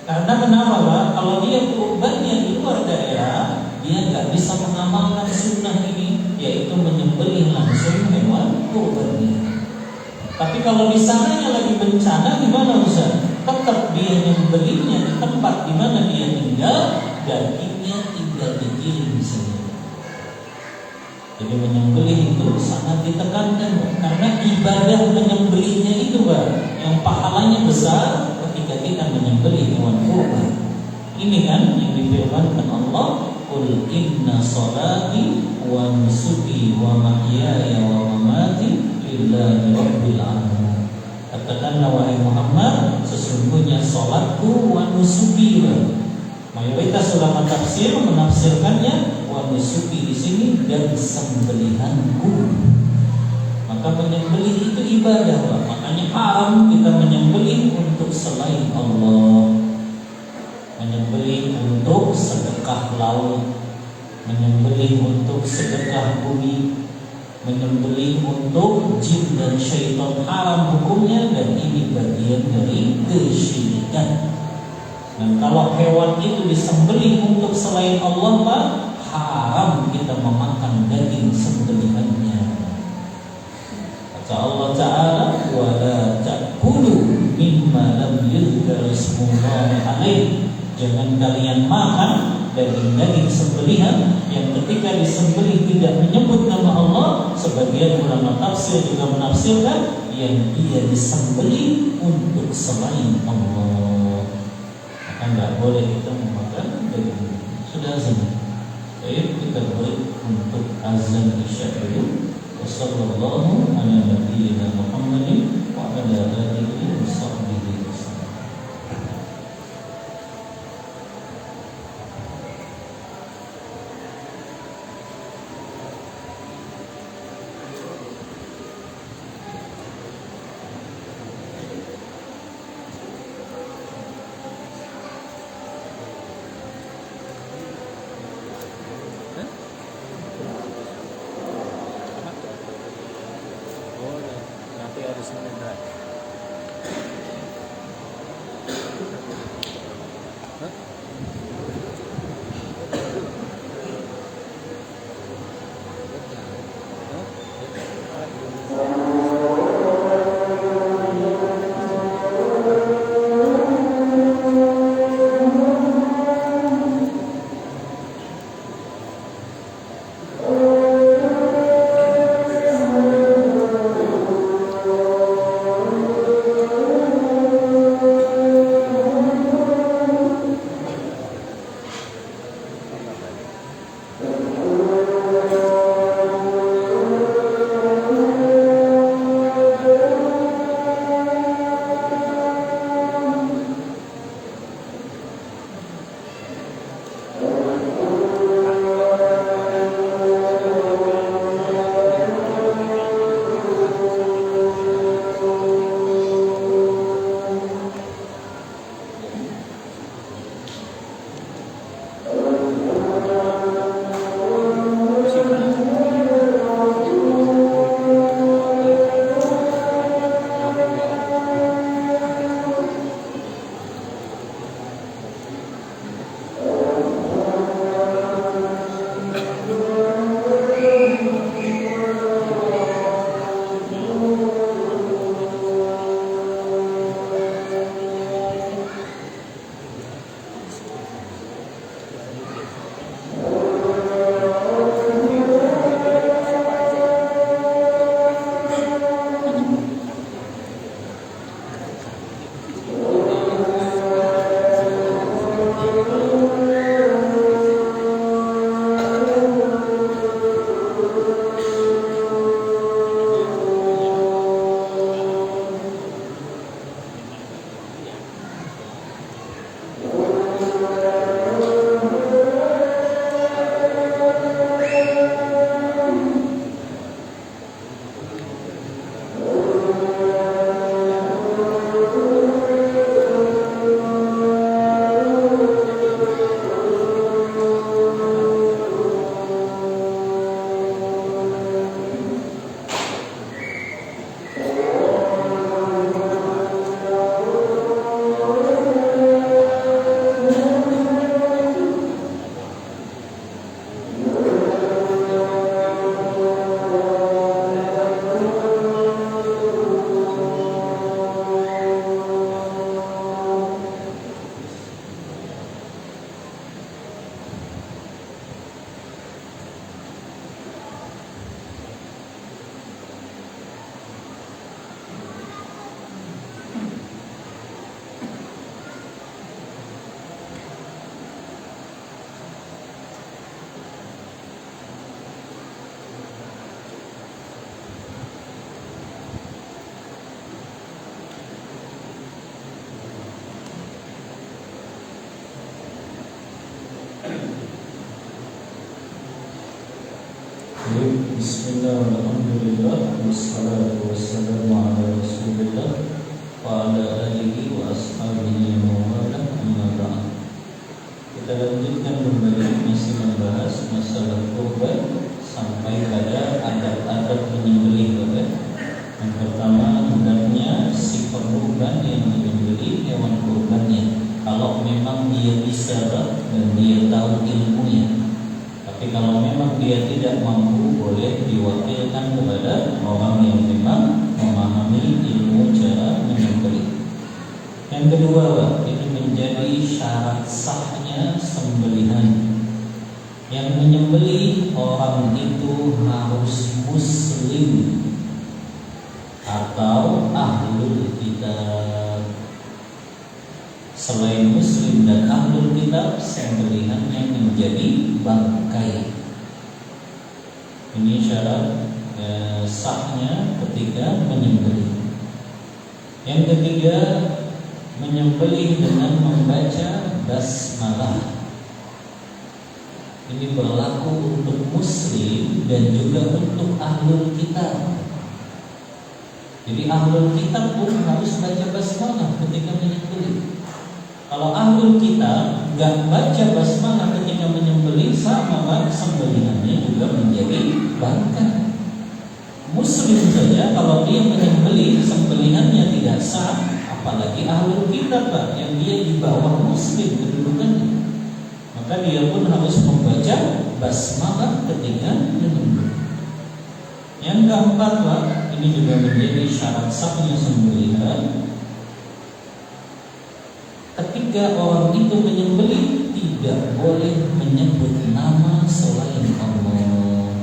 Karena kenapa Pak? Kalau dia kurbannya di luar daerah, dia nggak bisa mengamalkan sunnah ini, yaitu menyembelih langsung hewan kurbannya. Tapi kalau di sananya lagi bencana, gimana Ustaz? Tetap dia menyembelihnya di tempat di mana dia tinggal, dagingnya tinggal dikirim saja. Jadi menyembelih itu sangat ditekankan, karena ibadah menyembelihnya itu yang pahalanya besar ketika kita menyembelih hewan kurban. Ini kan yang difirmankan Allah, qul inna sholati wa nusuki wa mahyaya wa mamati lillahi rabbil alamin. Katakanlah wahai Muhammad, sesungguhnya salatku wa nusuki. Mayoritas ulama tafsir menafsirkannya wa nusuki di sini sembelih dan sembelihanku. Maka menyembelih itu ibadah, Pak. Makanya haram kita menyembelih untuk selain Allah. Menyembelih untuk sedekah laut, menyembelih untuk sedekah bumi, menyembelih untuk jin dan syaitan, haram hukumnya, dan ini bagian dari kesyirikan. Dan kalau hewan itu disembelih untuk selain Allah, Pak, haram kita memakan daging sembelihannya. Kata Allah Ta'ala, wa la ta'kulu mimma lam yuzkar ismullahi alaih. Jangan kalian makan daging-daging sembelihan yang ketika disembelih tidak menyebut nama Allah. Sebagian ulama tafsir juga menafsirkan yang dia disembelih untuk selain Allah. Maka nggak boleh kita memakan daging. Sudah azan. Baik, kita beri untuk azan isya dulu. Wassallallahu ala nabiyyina Muhammadin wa ala alihi wa sahbihi wasallam. Oh, nanti harus mendengar. Bismillah, alhamdulillah, wassalatu wassalamu ala rasulillah wa ala alihi wa ashabihi wa mawalah, amma ba'd. Kita lanjutkan kembali masih membahas masalah kurban sampai pada adab-adab menyembelih. Yang pertama, hendaknya si kurban yang menyembelih hewan kurbannya, kalau memang dia bisa dan dia tahu ilmunya. Tapi kalau memang dia tidak mampu, boleh diwakilkan kepada orang yang memang memahami ilmu cara menyembelih. Yang kedua, ini menjadi syarat sahnya sembelihan. Yang menyembelih orang itu harus muslim atau ahlul kitab. Selain muslim dan ahlul kitab, sembelihannya menjadi bangkai. Ini syarat sahnya ketika menyembelih. Yang ketiga, menyembelih dengan membaca basmalah. Ini berlaku untuk muslim dan juga untuk ahlul kitab. Jadi ahlul kitab pun harus baca basmalah ketika menyembelih. Kalau ahlul kitab nggak baca basmalah ketika menyembelih, sama sembelihannya juga menjadi bangkai. Muslim saja kalau dia menyembelih sembelihannya tidak sah, apalagi ahlul kitab yang dia di bawah muslim kedudukannya. Maka dia pun harus membaca basmalah ketika menyembelih. Yang keempat, ini juga menjadi syarat sahnya sembelihan. Ketika orang itu menyembelih, tidak boleh menyebut nama selain Allah.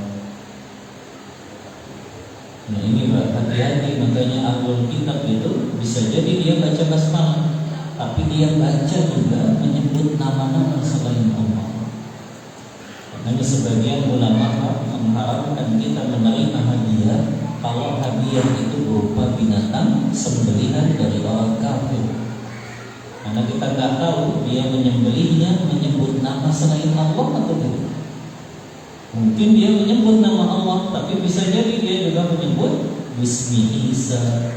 Nah ini hati-hati, makanya ahlul kitab itu bisa jadi dia baca basmalah, tapi dia baca juga menyebut nama-nama selain Allah. Makanya sebagian ulama mengharapkan kita menerima hadiah kalau hadiah itu berupa binatang sembelihan dari orang kafir. Karena kita nggak tahu dia menyembelihnya menyebut nama selain Allah atau tidak. Mungkin dia menyebut nama Allah, tapi bisa jadi dia juga menyebut Bismi Isa,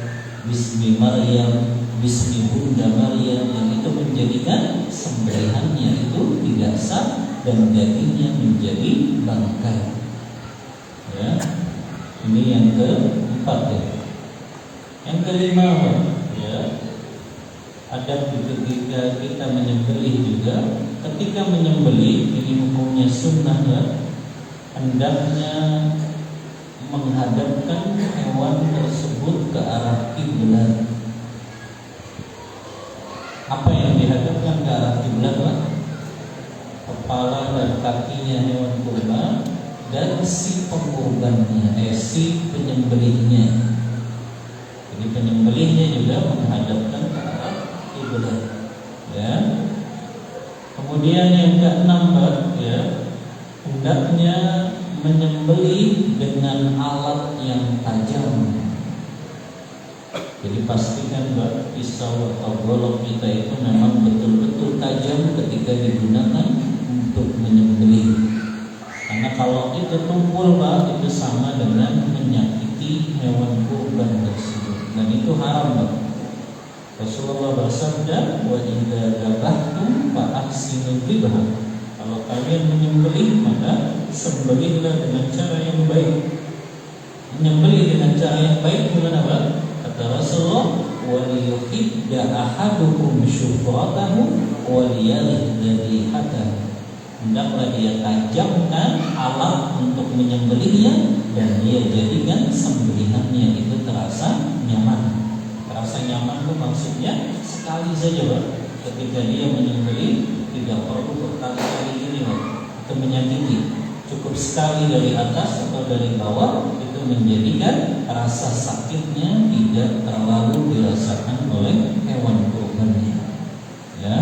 Bismi Maryam, Bismi Bunda Maryam, yang itu menjadikan sembelihannya itu tidak sah dan dagingnya menjadi bangkai. Ya, ini yang keempat ya. Yang kelima, ya, adab ketika kita menyembelih juga. Ketika menyembelih, ini hukumnya sunnah ya, hendaknya menghadapkan hewan tersebut ke arah kiblat. Apa yang dihadapkan ke arah kiblat? Kepala dan kakinya hewan kurban dan si pengurbannya, si penyembelihnya. Jadi penyembelihnya juga menghadapkan ke arah kiblat. Ya. Kemudian yang keenam, ya, hendaknya menyembelih dengan alat yang tajam. Jadi pastikan pisau atau golok kita itu memang betul-betul tajam ketika digunakan untuk menyembelih. Karena kalau itu tumpul, itu sama dengan menyakiti hewan kurban tersebut, dan itu haram. Rasulullah bersabda, wa idza dzabhtum fa ahsinu dzibha. Kalau kalian menyembelih, maka sembelihlah dengan cara yang baik. Menyembelih dengan cara yang baik gimana, Pak? Kata Rasulullah, wa liyuhidda ahadukum syufratahu wa liyalih dzabihatahu. Hendaklah dia tajamkan alat untuk menyembelihnya dan dia jadikan sembelihannya itu terasa nyaman. Terasa nyaman itu maksudnya sekali saja, Pak. Ketika dia menyembelih tidak perlu berkali-kali gini, Pak, itu menyakiti. Cukup sekali dari atas atau dari bawah, itu menjadikan rasa sakitnya tidak terlalu dirasakan oleh hewan kurbannya. Ya.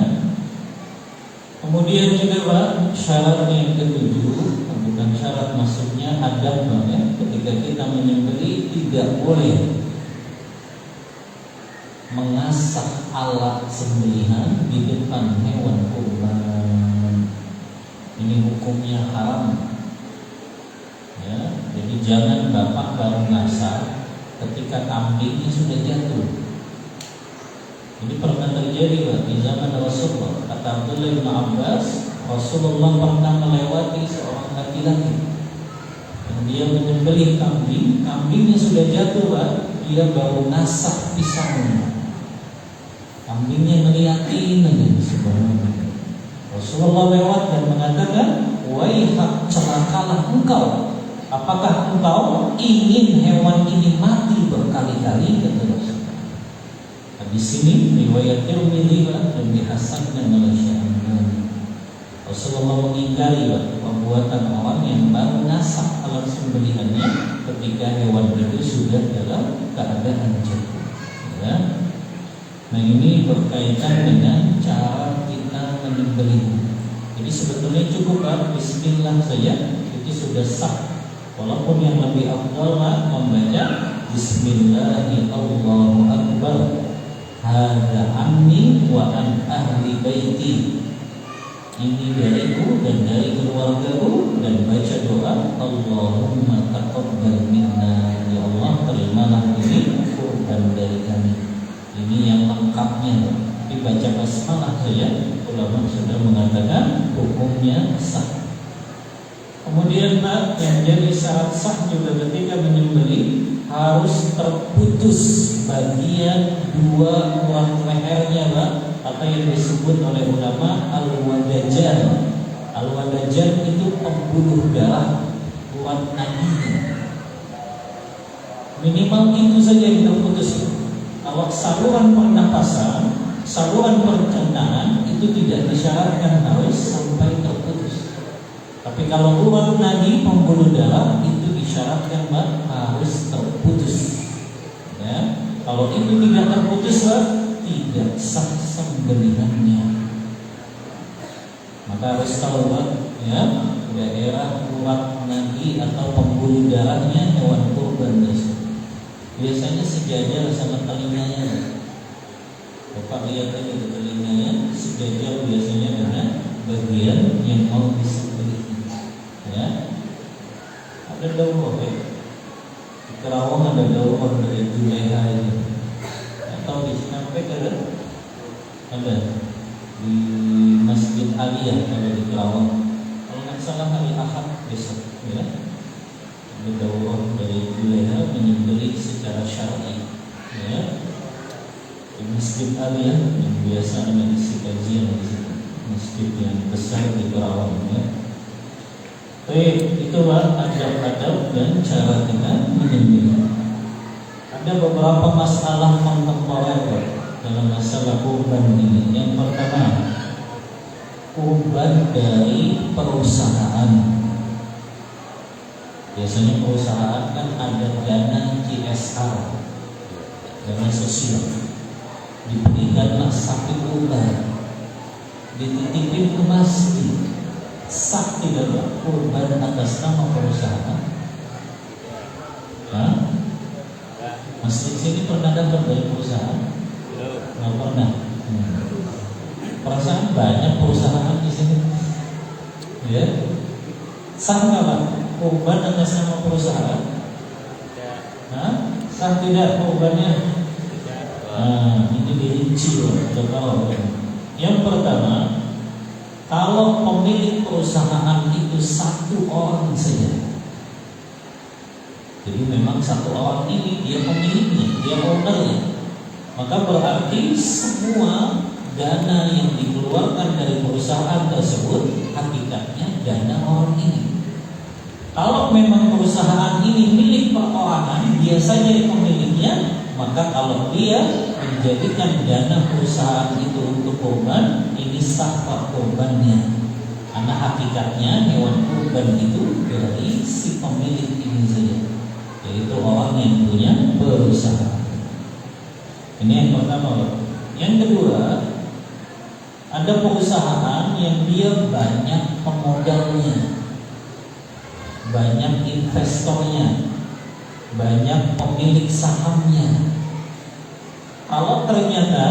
Kemudian juga, Pak, syarat yang ketujuh, bukan syarat maksudnya adab, ya. Ketika kita menyembelih tidak boleh mengasah alat sembelihan di depan hewan kurban. Ini hukumnya haram. Ya, jadi jangan bapak baru ngasar ketika kambingnya sudah jatuh. Ini pernah terjadi Pak, di zaman Rasulullah. Kata Abdullah bin Abbas, Rasulullah pernah melewati seorang laki-laki dan dia menyembelih kambing. Kambingnya sudah jatuh Pak, dia baru ngasah pisangnya. Kambingnya ngeliatin aja, subhanallah. Rasulullah lewat dan mengatakan, "Waihak, celakalah engkau. Apakah engkau ingin hewan ini mati berkali-kali?" kata Rasulullah. Di sini riwayat Tirmidzi dan dihasankan oleh Syekh Albani. Rasulullah mengingkari perbuatan orang yang baru ngasah alat sembelihannya ketika hewan itu sudah dalam keadaan jatuh. Ya. Nah, ini berkaitan dengan cara kita menyembelih. Jadi sebetulnya cukup Bismillah saja itu sudah sah. Walaupun yang lebih afdal membaca Bismillahirrahmanirrahim. Hada anni wa an ahli baiti. Ini dariku dan dari keluargaku, dan baca doa Allahumma taqabbal minna. Ya Allah, terimalah ini kurban dari kami. Ini yang lengkapnya. Tapi baca basmalah saja ulama sudah mengatakan hukumnya sah. Kemudian yang jadi syarat sah juga ketika menyembelih harus terputus bagian dua urat lehernya atau yang disebut oleh ulama al-wadajan. Al-wadajan itu pembuluh darah urat nadinya. Minimal itu saja yang terputus. Kalau saluran pernapasan, saluran pencernaan itu tidak disyaratkan harus sampai terputus. Tapi kalau urat nadi pembuluh darah itu disyaratkan harus terputus. Ya, kalau itu tidak terputus tidak sah sembelihannya. Maka harus tahu ya, daerah urat nadi atau pembuluh darahnya hewan kurban tersebut. Biasanya sejajar sama telinganya. Bapak lihat aja ke telinganya, sejajar biasanya dengan bagian yang mau disembelih. Ya, ada daurah ya. Di Kerawang ada daurah dari Juleha ini. Atau di Cikampek ada di Masjid Aliyah kalau di Kerawang. Kalau nggak salah hari Ahad besok ya. Ada daurah dari Juleha menyembelih secara syar'i. Ya. Di Masjid Aliyah yang biasa ada isi kajian di situ. Masjid yang besar di Kerawang ya. Itulah adab-adab dan cara kita menyembelih. Ada beberapa masalah kontemporer dalam masalah kurban ini. Yang pertama, kurban dari perusahaan. Biasanya perusahaan kan ada dana CSR, dana sosial. Diberikanlah sapi kurban, dititipin ke masjid. Sah tidak kurban atas nama perusahaan? Masjid sini pernah dapat dari perusahaan? Nggak pernah. Perasaan banyak perusahaan di sini. Ya, sah nggak Pak kurban atas nama perusahaan? Sah tidak kurbannya? Ini dirinci loh. Yang pertama, kalau pemilik perusahaan itu satu orang saja, jadi memang satu orang ini dia pemiliknya, dia ownernya, maka berarti semua dana yang dikeluarkan dari perusahaan tersebut hakikatnya dana orang ini. Kalau memang perusahaan ini milik perorangan, dia saja yang pemiliknya, maka kalau dia menjadikan dana perusahaan itu untuk kurban, ini sah kurbannya. Karena hakikatnya hewan kurban itu dari si pemilik ini saja, yaitu orang yang punya perusahaan. Ini yang pertama. Yang kedua, ada perusahaan yang dia banyak pemodalnya, banyak investornya, banyak pemilik sahamnya. Kalau ternyata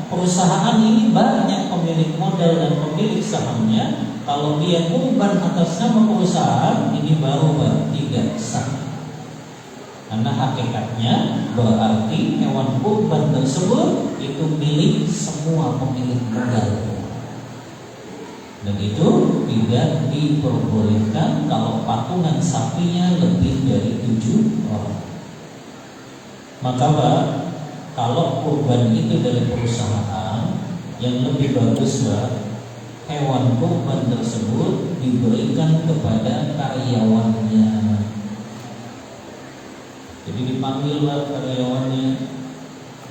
perusahaan ini banyak pemilik modal dan pemilik sahamnya, kalau dia kurban atas nama perusahaan, ini baru 3 tidak sah. Karena hakikatnya berarti hewan kurban tersebut itu milik semua pemilik modal. Dan itu tidak diperbolehkan kalau patungan sapinya lebih dari 7 orang. Maka Pak, kalau kurban itu dari perusahaan, yang lebih bagus Pak, hewan kurban tersebut diberikan kepada karyawannya. Jadi dipanggillah karyawannya,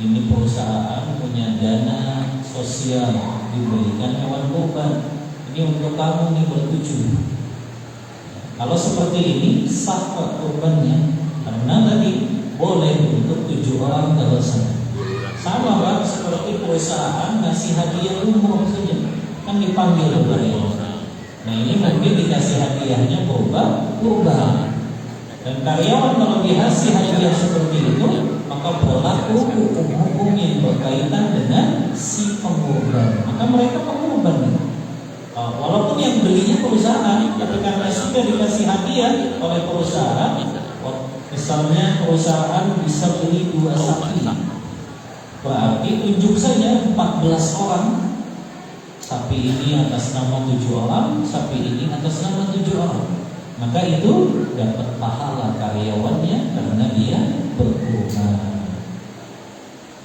ini perusahaan punya dana sosial, diberikan hewan kurban. Ini untuk kamu nih bertujuh. Kalau seperti ini sah Pak kurbannya, karena tadi boleh untuk 7 orang kalau sah. Sama Pak seperti perusahaan ngasih hadiah umum saja, kan dipanggil karyawan. Nah ini mungkin dikasih hadiahnya kurban. Dan karyawan kalau dikasih hadiah seperti itu, maka berlaku hukum-hukum yang berkaitan dengan si pengurban. Maka mereka pengurban. Walaupun yang belinya perusahaan, tapi karena sudah dikasih hadiah oleh perusahaan, misalnya perusahaan bisa beli 2 sapi, berarti tunjuk saja 14 orang. Sapi ini atas nama 7 orang, sapi ini atas nama 7 orang. Maka itu dapat pahala karyawannya karena dia berkurban.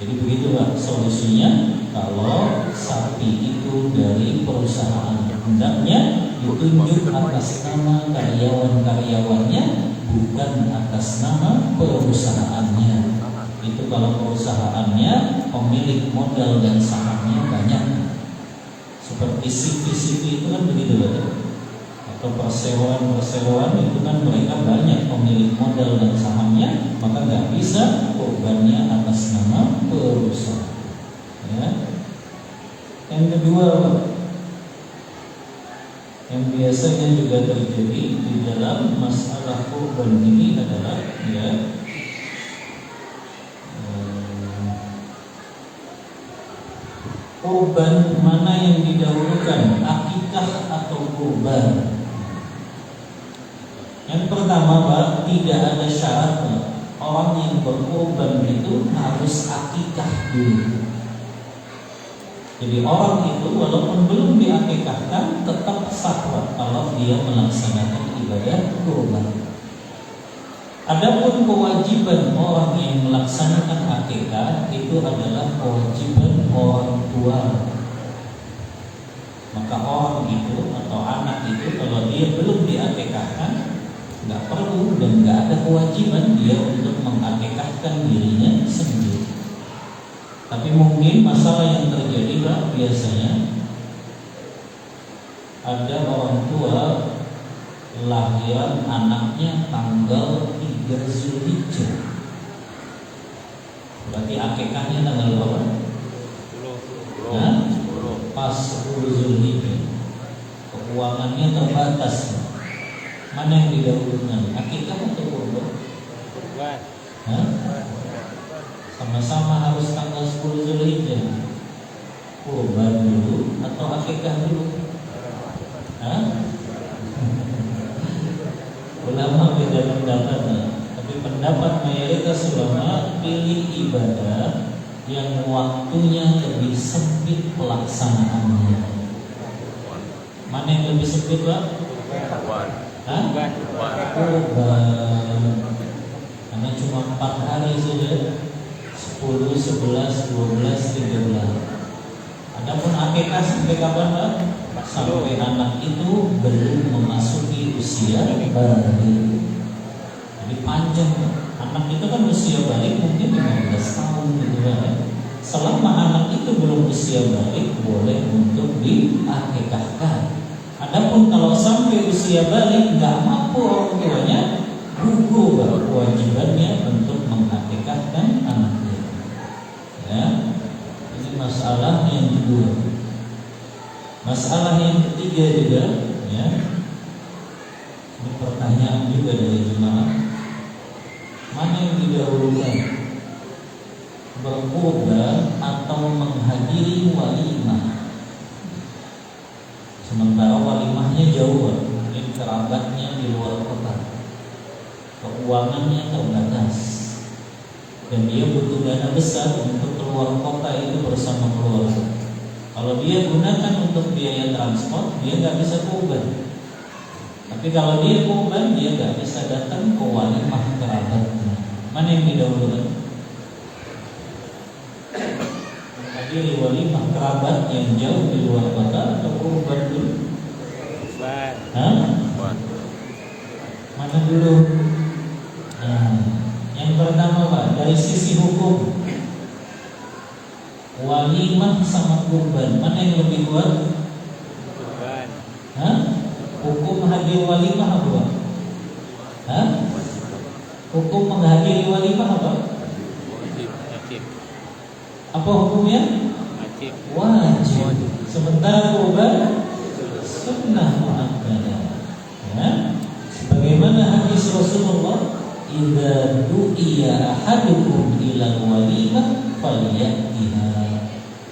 Jadi begitu Pak solusinya. Kalau sapi itu dari perusahaan, hendaknya ditunjuk atas nama karyawan-karyawannya, bukan atas nama perusahaannya. Itu kalau perusahaannya pemilik modal dan sahamnya banyak. Seperti CV itu kan begitu Pak. Atau persewaan itu kan mereka banyak pemilik modal dan sahamnya, maka nggak bisa kurbannya atas nama perusahaan. Ya. Yang kedua, yang biasanya juga terjadi di dalam masalah kurban ini adalah kurban mana yang didahulukan, akikah atau kurban? Yang pertama Pak, tidak ada syarat orang yang berkurban itu harus akikah dulu. Jadi orang itu walaupun belum diakikahkan tetap sah kalau dia melaksanakan ibadah kurban. Adapun kewajiban orang yang melaksanakan akikah itu adalah kewajiban orang tua. Maka orang itu atau anak itu kalau dia belum diakikahkan, nggak perlu dan nggak ada kewajiban dia untuk mengakikahkan dirinya sendiri. Tapi mungkin masalah yang terjadi Pak, biasanya ada orang tua lahiran anaknya tanggal 3 Zulhijjah. Berarti akikahnya tanggal berapa? 10. Pas 10 Zulhijjah. Keuangannya terbatas. Mana yang didahulukan? Akikah atau kurban? Kurban. Sama-sama harus tanggal 10 Zulhijjah. Kurban dulu atau akikah dulu? Ulama beda pendapat, tapi pendapat mayoritas ulama pilih ibadah yang waktunya lebih sempit pelaksanaannya. Mana yang lebih sempit Pak? Kurban. Karena cuma 4 hari saja, 10, 11, 12, 13. Adapun akikah sampai kapan Pak? Sampai anak itu belum memasuki usia balik. Jadi panjang. Anak itu kan usia balik mungkin 15 tahun gitu kan. Selama anak itu belum usia balik, boleh untuk diakikahkan. Adapun kalau sampai usia balik nggak mampu orang tuanya, gugur kewajibannya untuk mengakikahkan anaknya. Ya, ini masalah yang kedua. Masalah yang ketiga juga, ya, ini pertanyaan juga dari jemaah. Mana yang didahulukan, berkurban atau menghadiri walimah? Sementara walimahnya jauh, ini kerabatnya di luar kota. keuangannya terbatas dan dia butuh dana besar untuk keluar kota itu bersama keluarga. Kalau dia gunakan untuk biaya transport, dia nggak bisa kurban. Tapi kalau dia kurban, dia nggak bisa datang ke walimah kerabatnya. Mana yang didahulukan? Menghadiri walimah kerabat yang jauh di luar kota atau kurban dulu? Hah? Mana dulu? Nah, yang pertama Pak, dari sisi hukum, walimah sama kurban, mana yang lebih kuat? Kurban. Hah? Hukum hadir walimah apa? Hah? Hukum menghadiri walimah apa? Wajib. Apa hukumnya? Wajib. Wajib. Sementara kurban sunnah muakkadah. Ya? Sebagaimana hadis Rasulullah, "Idza du'iya ahadukum ila walimah falyatiha."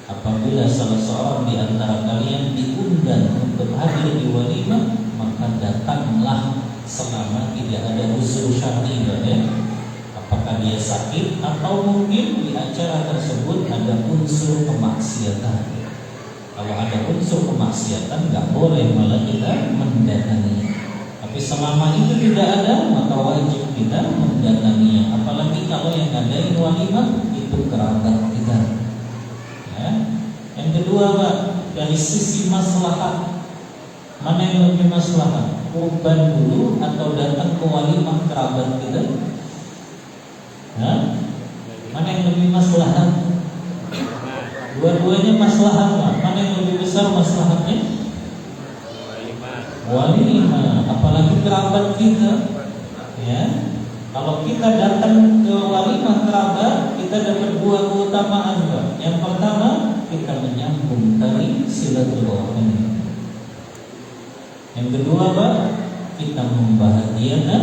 Apabila salah seorang di antara kalian diundang untuk hadir di walimah, maka datanglah selama tidak ada usul syar'i, ya. Apakah dia sakit atau mungkin di acara tersebut ada unsur kemaksiatan. Kalau ada unsur kemaksiatan nggak boleh malah kita mendatangi. Tapi selama itu tidak ada, maka wajib kita mendatanginya. Apalagi kalau yang ngadain walimah itu kerabat kita. Ya. Yang kedua Pak, dari sisi maslahat, mana yang lebih maslahat? Kurban dulu atau datang ke walimah kerabat kita? Nah, mana yang lebih maslahat? Dua-duanya maslahat Pak. Mana yang lebih besar maslahatnya? Walimah, apalagi kerabat kita. Ya, kalau kita datang ke walimah kerabat, kita dapat dua keutamaan Pak. Yang pertama, kita menyambung tali silaturahmi. Yang kedua Pak, kita membahagiakan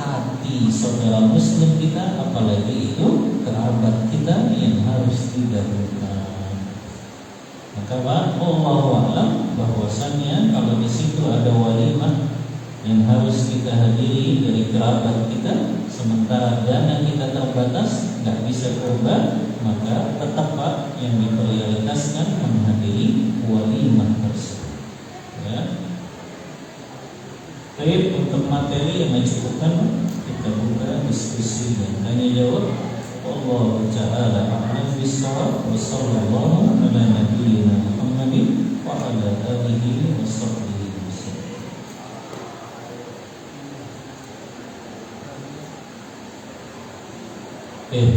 hati saudara muslim kita, apalagi itu kerabat kita yang harus didahulukan. Maka Pak, Allahu a'lam bahwasannya kalau di situ ada walimah yang harus kita hadiri dari kerabat kita, sementara dana kita terbatas, nggak bisa kurban, maka tetap Pak yang diprioritaskan menghadiri walimah tersebut. Ya. Baik, untuk materi yang mencukupkan, kita buka diskusi dan tanya jawab. Allah Ta'ala a'lam bis-shawab. Wa sallallahu ala nabiyyina Muhammadin wa ala alihi wa sahbihi wasallam.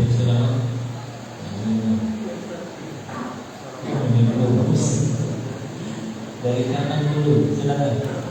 Silakan. Ini dulu bagus. Dari kanan dulu, silakan.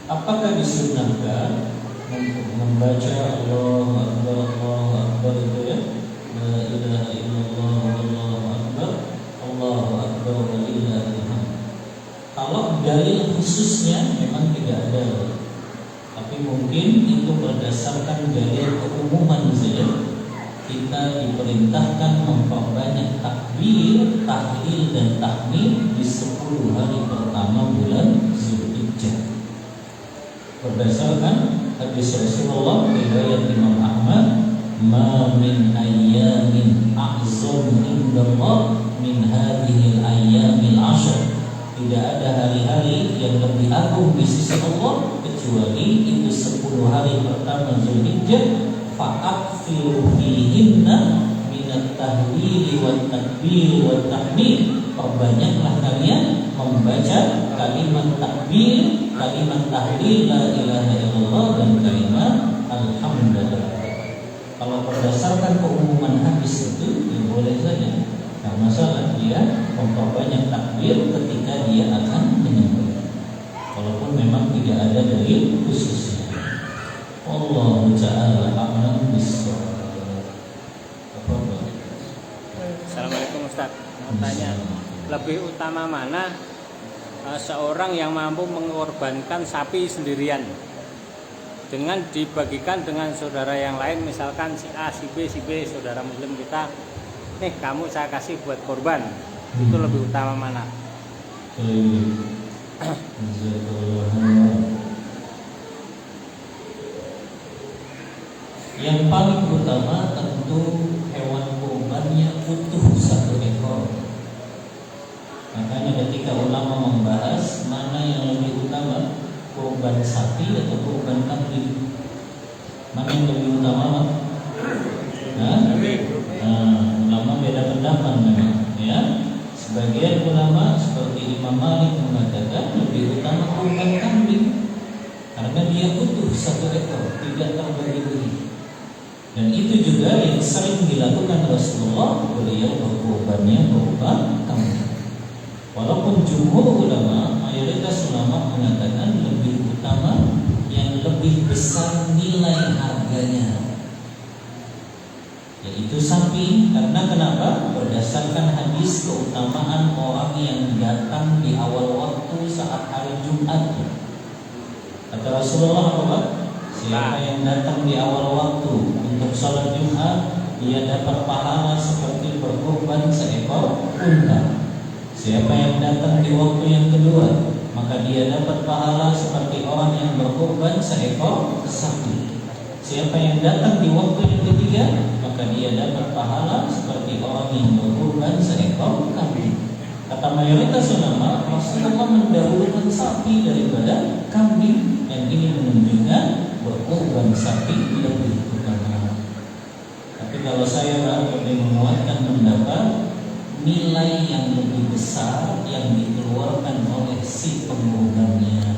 Apakah disunahkan membaca Allahu Akbar itu ya? La ilaha illallah wallahu akbar, Allahu akbar walillahil hamd. Kalau dalil khususnya memang tidak ada, tapi mungkin itu berdasarkan dalil keumuman saja. Kita diperintahkan memperbanyak takbir, tahlil dan tahmid di 10 hari pertama bulan Zulhijjah. Berdasarkan hadis Rasulullah riwayat Imam Ahmad, "Ma min ayyamin a'zam indallah min hadhil ayyamil 'ashr." Tidak ada hari-hari yang lebih agung di sisi Allah kecuali itu 10 hari pertama Zulhijjah. Fa'akthiru fihinna minat tahlili wat takbir wat tahmid. perbanyaklah kalian membaca kalimat takbir, kalimat tahlil la ilaha illallah dan kalimat alhamdulillah. Kalau berdasarkan keumuman hadis itu ya boleh saja, nah masalah dia memperbanyak takbir ketika dia akan menyembelih, walaupun memang tidak ada dalil khususnya. Allah Ta'ala a'lam bishawab. Assalamualaikum Ustaz. Mau tanya, lebih utama mana seorang yang mampu mengorbankan sapi sendirian dengan dibagikan dengan saudara yang lain, misalkan si A, si B, saudara muslim kita, nih kamu saya kasih buat korban, itu lebih utama mana? Yang paling utama tentu hewan kurbannya utuh satu ekor. Makanya ketika ulama membahas mana yang lebih utama, kurban sapi atau kurban kambing, mana yang lebih utama? Ulama beda pendapat memang, ya. Sebagian ulama seperti Imam Malik mengatakan lebih utama kurban kambing karena dia utuh satu ekor, tidak terbagi-bagi. Dan itu juga yang sering dilakukan Rasulullah, beliau berkurbannya kurban kambing. Walaupun jumhur ulama, mayoritas ulama mengatakan lebih utama yang lebih besar nilai harganya, yaitu sapi. Karena kenapa? Berdasarkan hadis keutamaan orang yang datang di awal waktu saat hari Jumat. Kata Rasulullah apa? Siapa yang datang di awal waktu untuk sholat Jumat, dia dapat pahala seperti berkorban seekor unta. Siapa yang datang di waktu yang kedua, maka dia dapat pahala seperti orang yang berkorban seekor sapi. Siapa yang datang di waktu yang ketiga, maka dia dapat pahala seperti orang yang berkorban seekor kambing. Kata mayoritas ulama, Rasulullah mendahulukan sapi daripada kambing, yang ini menunjukkan berkorban sapi lebih utama. Tapi kalau saya lebih menguatkan pendapat, nilai yang lebih besar yang dikeluarkan oleh si pengorbannya.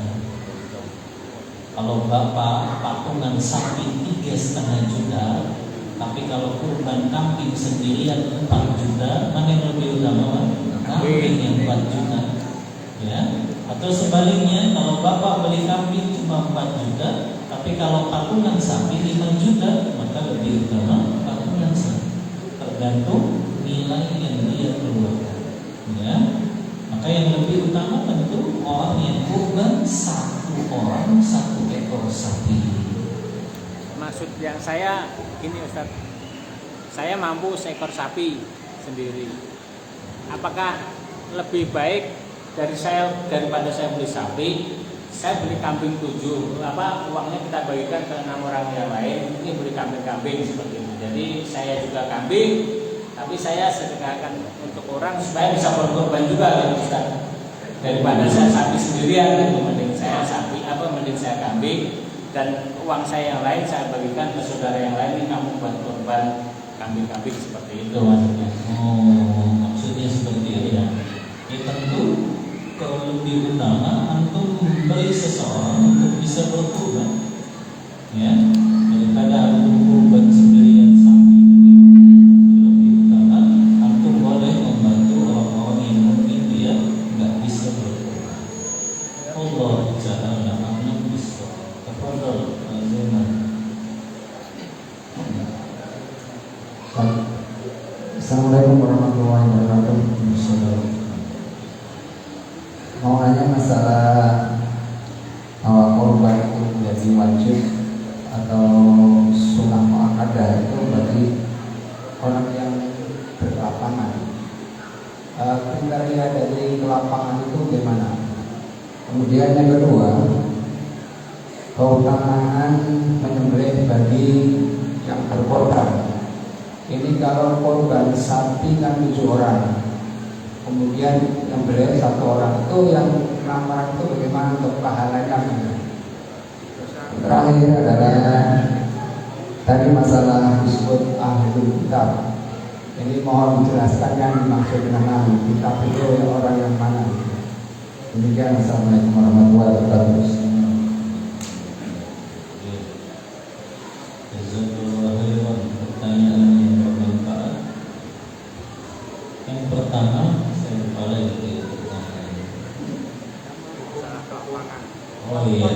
Kalau bapak patungan sapi 3,5 juta, tapi kalau kurban kambing sendirian 4 juta, mana yang lebih utama? Kambing yang 4 juta, ya. Atau sebaliknya, kalau bapak beli kambing cuma 4 juta, tapi kalau patungan sapi 5 juta, maka lebih utama patungan sapi. Tergantung nilai yang dia keluarkan, ya. Maka yang lebih utama tentu orang yang kurban satu orang satu ekor sapi. Maksud yang saya gini Ustaz, saya mampu seekor sapi sendiri. Apakah lebih baik daripada saya beli sapi, saya beli kambing 7, uangnya kita bagikan ke 6 orang yang lain, ini beli kambing-kambing seperti itu. Jadi saya juga kambing, tapi saya sedekahkan untuk orang supaya bisa berkorban juga, ya Ustaz. Daripada saya sapi sendirian, mending saya mending saya kambing, dan uang saya yang lain saya bagikan ke saudara yang lain, ini kamu buat korban kambing-kambing seperti itu maksudnya. Maksudnya seperti itu ya. Ya tentu kalau lebih utama antum memberi seseorang untuk bisa berkorban, ya, daripada antum kurban sendirian sapi. Lebih utama antum boleh membantu orang-orang yang mungkin dia nggak bisa berkorban. Allah Ta'ala a'lam bishawab. Tafadhal Azman. Assalamualaikum warahmatullahi wabarakatuh. Mau nanya masalah korban itu menjadi wajib atau sunnah muakkadah itu bagi orang yang berlapangan. Kriteria dari kelapangan itu bagaimana? Kemudian yang kedua, keutamaan menyembelih bagi yang berkorban. Ini kalau korban sapi kan 7 orang, kemudian yang beli 1 orang, itu yang 6 orang itu bagaimana untuk pahalanya? Terakhir adalah tadi masalah disebut ahlul kitab. Ini mohon dijelaskan yang dimaksud dengan kitab itu orang yang mana. Demikian, assalamualaikum warahmatullahi wabarakatuh. Jazakallahu khairan, pertanyaan yang bermanfaat. Yang pertama, saya lupa lagi pertanyaannya. Oh iya,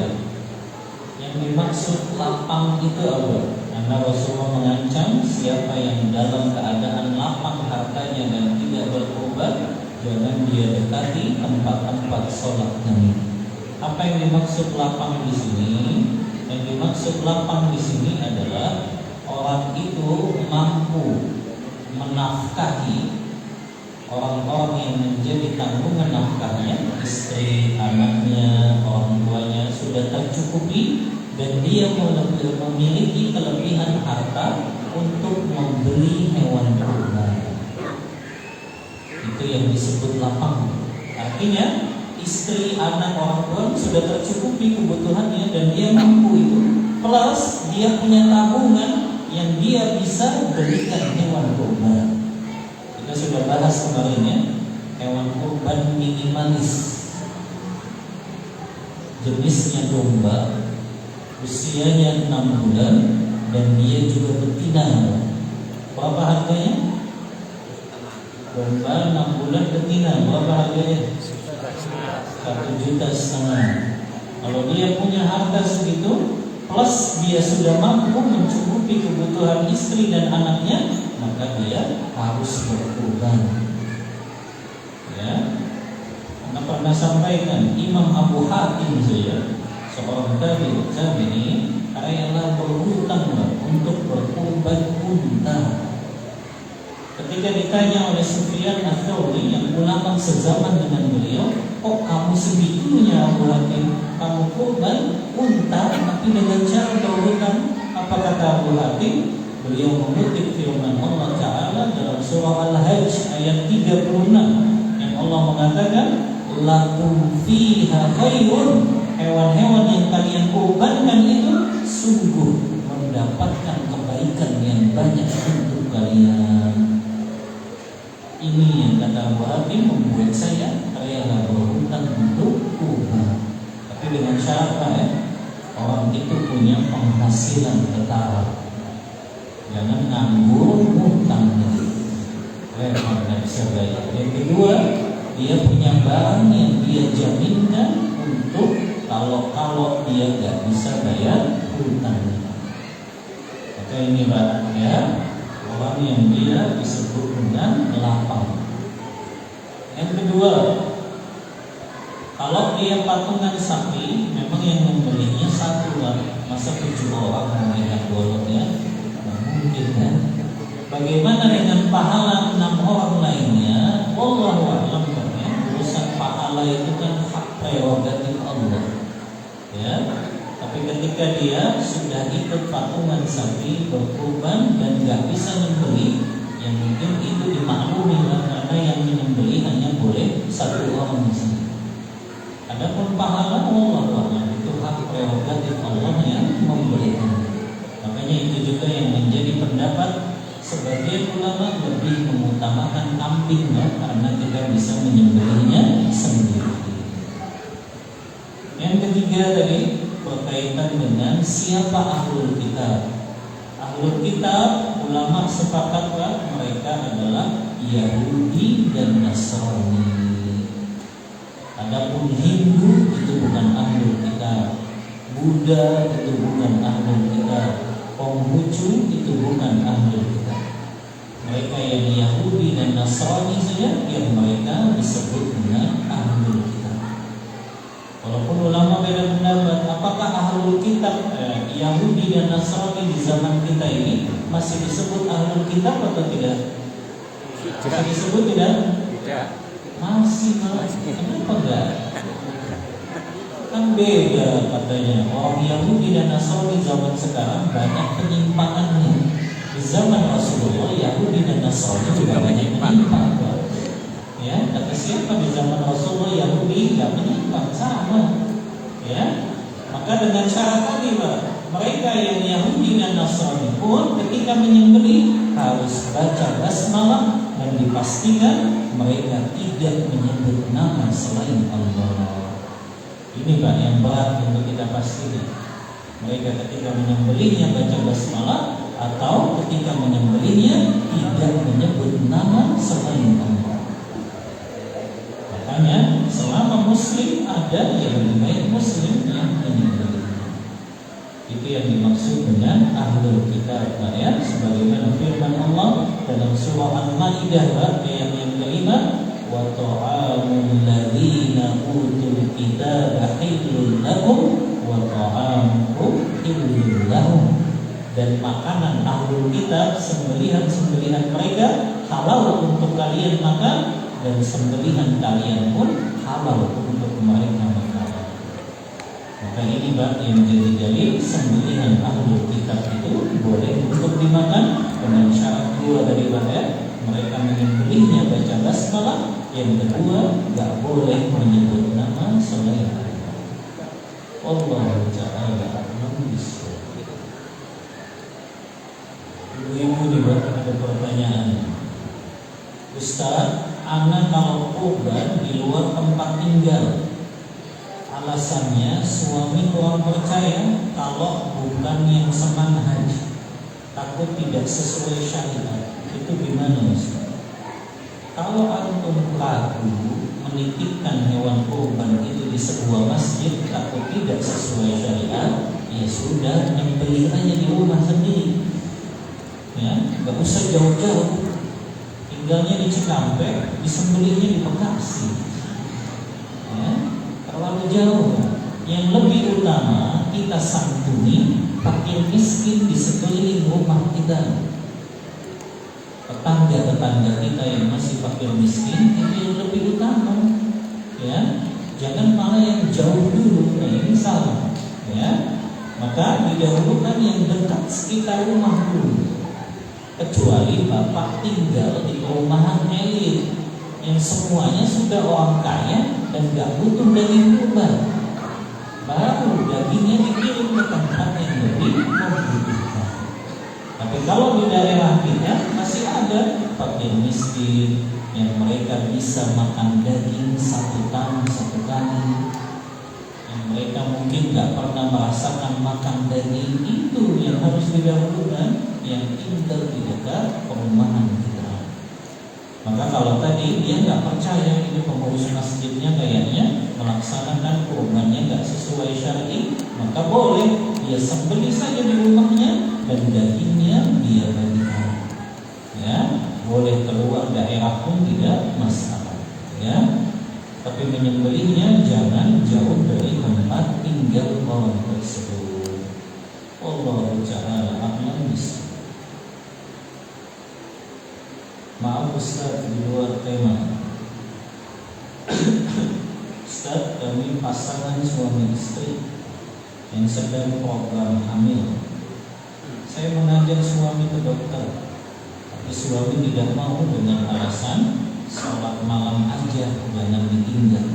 yang dimaksud lapang itu apa? Karena Rasulullah mengancam siapa yang dalam keadaan lapang hartanya dan tidak berkorban, jangan dia dekati tempat-tempat sholat kami. Apa yang dimaksud lapang di sini? Yang dimaksud lapang di sini adalah orang itu mampu menafkahi orang-orang yang menjadi tanggungan nafkahnya, istri, anaknya, orang tuanya sudah tercukupi, dan dia memiliki kelebihan harta untuk membeli hewan kurban. Itu yang disebut lapang. Artinya istri, anak, orang tua sudah tercukupi kebutuhannya dan dia mampu itu. Plus dia punya tabungan yang dia bisa belikan hewan kurban. Kita sudah bahas kemarin ya, hewan kurban minimalis, jenisnya domba, usianya 6 bulan dan dia juga betina. Berapa harganya? Domba 6 bulan betina, berapa harganya? 1,5 juta. Kalau dia punya harta segitu, plus dia sudah mampu mencukupi kebutuhan istri dan anaknya, maka dia harus berkurban. Ya, Anda pernah sampaikan Imam Abu Hatim saya, seorang tabi'in, rela berhutang untuk berkurban unta. Ketika ditanya oleh Sufyan Ats-Tsauri yang ulama sezaman dengan beliau, kok kamu segitunya Abu Hatim, kamu kurban unta tapi dengan cara berhutang? Apa kata Abu Hatim? Beliau mengutip firman Allah Ta'ala dalam surah Al-Hajj ayat 36 yang Allah mengatakan, lakum fiha khairun, hewan-hewan yang kalian kurbankan itu sungguh mendapatkan kebaikan yang banyak untuk kalian. Ini yang kata Abu Hatim membuat saya rela berhutang untuk kurban. Tapi dengan syarat ya, orang itu punya penghasilan tetap. Jangan nganggur hutangnya. Yang kedua, dia punya barang yang dia jaminkan untuk kalau dia nggak bisa bayar hutangnya. Maka ini Pak ya, orang yang dia disebut dengan lapang. Yang kedua, kalau dia patungan sapi, memang yang membelinya satu lah. Masa 7 orang melihat bolotnya? Mungkin kan? Bagaimana dengan pahala 6 orang lainnya? Wallahu a'lam ya. Urusan pahala itu kan hak prerogatif Allah. Ya. Tapi ketika dia sudah ikut patungan sapi berkurban dan nggak bisa membeli, yang mungkin itu dimaklumi karena yang menyembeli hanya boleh 1 orang saja. Adapun pahala Allah itu hak prerogatif Allah yang memberikan. Makanya itu juga yang menjadi pendapat sebagian ulama lebih mengutamakan kambing karena kita bisa menyembelihnya sendiri. Yang ketiga tadi berkaitan dengan siapa ahlul kitab. Ahlul kitab ulama sepakatlah mereka adalah Yahudi dan Nasrani. Adapun Hindu itu bukan ahlul kitab, Buddha itu bukan ahlul kitab, Konghucu itu bukan ahlul kitab. Mereka yang Yahudi dan Nasrani saja yang mereka disebut dengan ahlul kitab. Walaupun ulama beda pendapat, apakah ahlul kitab Yahudi dan Nasrani di zaman kita ini masih disebut ahlul kitab atau tidak? Masih disebut tidak? Tidak. Masih. Kenapa enggak? Kan beda katanya. Orang Yahudi dan Nasrani zaman sekarang banyak penyimpangannya. Di zaman Rasulullah Yahudi dan Nasrani juga banyak menyimpang. Ya, kata siapa di zaman Rasulullah Yahudi nggak menyimpang, sama. Ya, maka dengan syarat tadi Pak, mereka yang Yahudi dan Nasrani pun ketika menyembelih harus baca basmalah dan dipastikan mereka tidak menyebut nama selain Allah. Ini Pak yang berat untuk kita pastikan. Mereka ketika menyembelihnya baca basmalah atau ketika menyembelihnya tidak menyebut nama selain Allah. Makanya selama muslim ada, yang lebih baik muslim yang menyembelihnya. Itu yang dimaksud dengan ahlul kitab ya, sebagaimana firman Allah dalam surah Al-Maidah ayat yang kelima, wa ta'amul ladzina utul kitaba hillun lakum wa ta'amukum hillun lahum. Dan makanan ahlul kitab, sembelihan-sembelihan mereka halal untuk kalian makan, dan sembelihan kalian pun halal untuk mereka makan. Maka ini Pak yang menjadi dalil sembelihan ahlul kitab itu boleh untuk dimakan dengan syarat dua daripada mereka menyembelihnya baca basmalah, yang kedua nggak boleh menyebut nama selain Allah. Allah Ta'ala mengisah. Ibu-ibu di bawah ada pertanyaan. Ustaz, anak kalau kurban di luar tempat tinggal, alasannya suami kurang percaya kalau bukan yang semanhaj, takut tidak sesuai syariat. Itu gimana Ustaz? Kalau antum ragu menitipkan hewan kurban itu di sebuah masjid takut tidak sesuai syariat, ya sudah, nyembelih aja di rumah sendiri. Ya, nggak usah jauh-jauh. Tinggalnya di Cikampek, disembelihnya di Bekasi. Ya, terlalu jauh. Yang lebih utama kita santuni fakir miskin di sekeliling rumah kita. Tetangga-tetangga kita yang masih fakir miskin itu yang lebih utama. Ya, jangan malah yang jauh dulu. Nah, ini salah. Ya, maka didahulukan yang dekat sekitar rumah dulu. Kecuali bapak tinggal di perumahan elit yang semuanya sudah orang kaya dan gak butuh daging kurban, baru dagingnya dikirim ke tempat yang lebih membutuhkan. Tapi kalau di daerah kita masih ada fakir miskin yang mereka bisa makan daging satu kali, yang mereka mungkin gak pernah merasakan makan daging, itu yang harus didahulukan, yang tinggal di dekat perumahan kita. Maka kalau tadi dia nggak percaya ini pengurus masjidnya kayaknya melaksanakan kurbannya nggak sesuai syar'i, maka boleh dia sembelih saja di rumahnya dan dagingnya dia bagikan. Ya, boleh keluar daerah pun tidak masalah. Ya, tapi menyembelihnya jangan jauh dari tempat tinggal orang tersebut. Allah Ta'ala a'lam bishawab. Maaf Ustaz, di luar tema. Ustaz, kami pasangan suami istri yang sedang program hamil. Saya mengajak suami ke dokter, tapi suami tidak mau dengan alasan sholat malam aja, jangan ditinggal.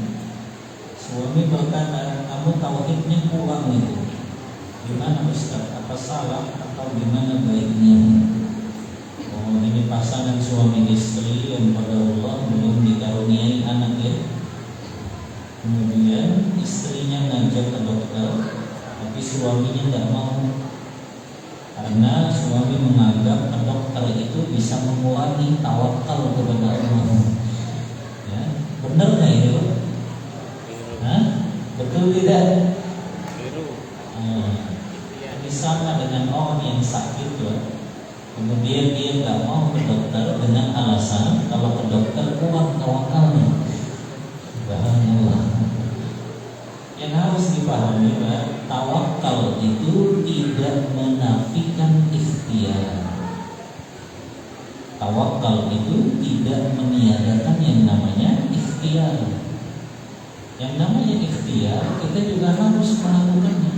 Suami berkata, kamu tauhidnya kurang itu. Gimana Ustaz? Apa salah atau gimana baiknya? Oh, ini pasangan suami istri yang pada Allah belum dikaruniai anak ya. Kemudian istrinya ngajak ke dokter, tapi suaminya tidak mau, karena suami menganggap ke dokter itu bisa mengurangi tawakal kepada Allah. Ya, benar nggak itu? Hah? Betul tidak? Ini sama dengan orang yang sakit ya. Kemudian dia nggak mau ke dokter dengan alasan kalau ke dokter kurang tawakalnya. Subhanallah. Yang harus dipahami Pak, tawakal itu tidak menafikan ikhtiar. Tawakal itu tidak meniadakan yang namanya ikhtiar. Yang namanya ikhtiar kita juga harus melakukannya.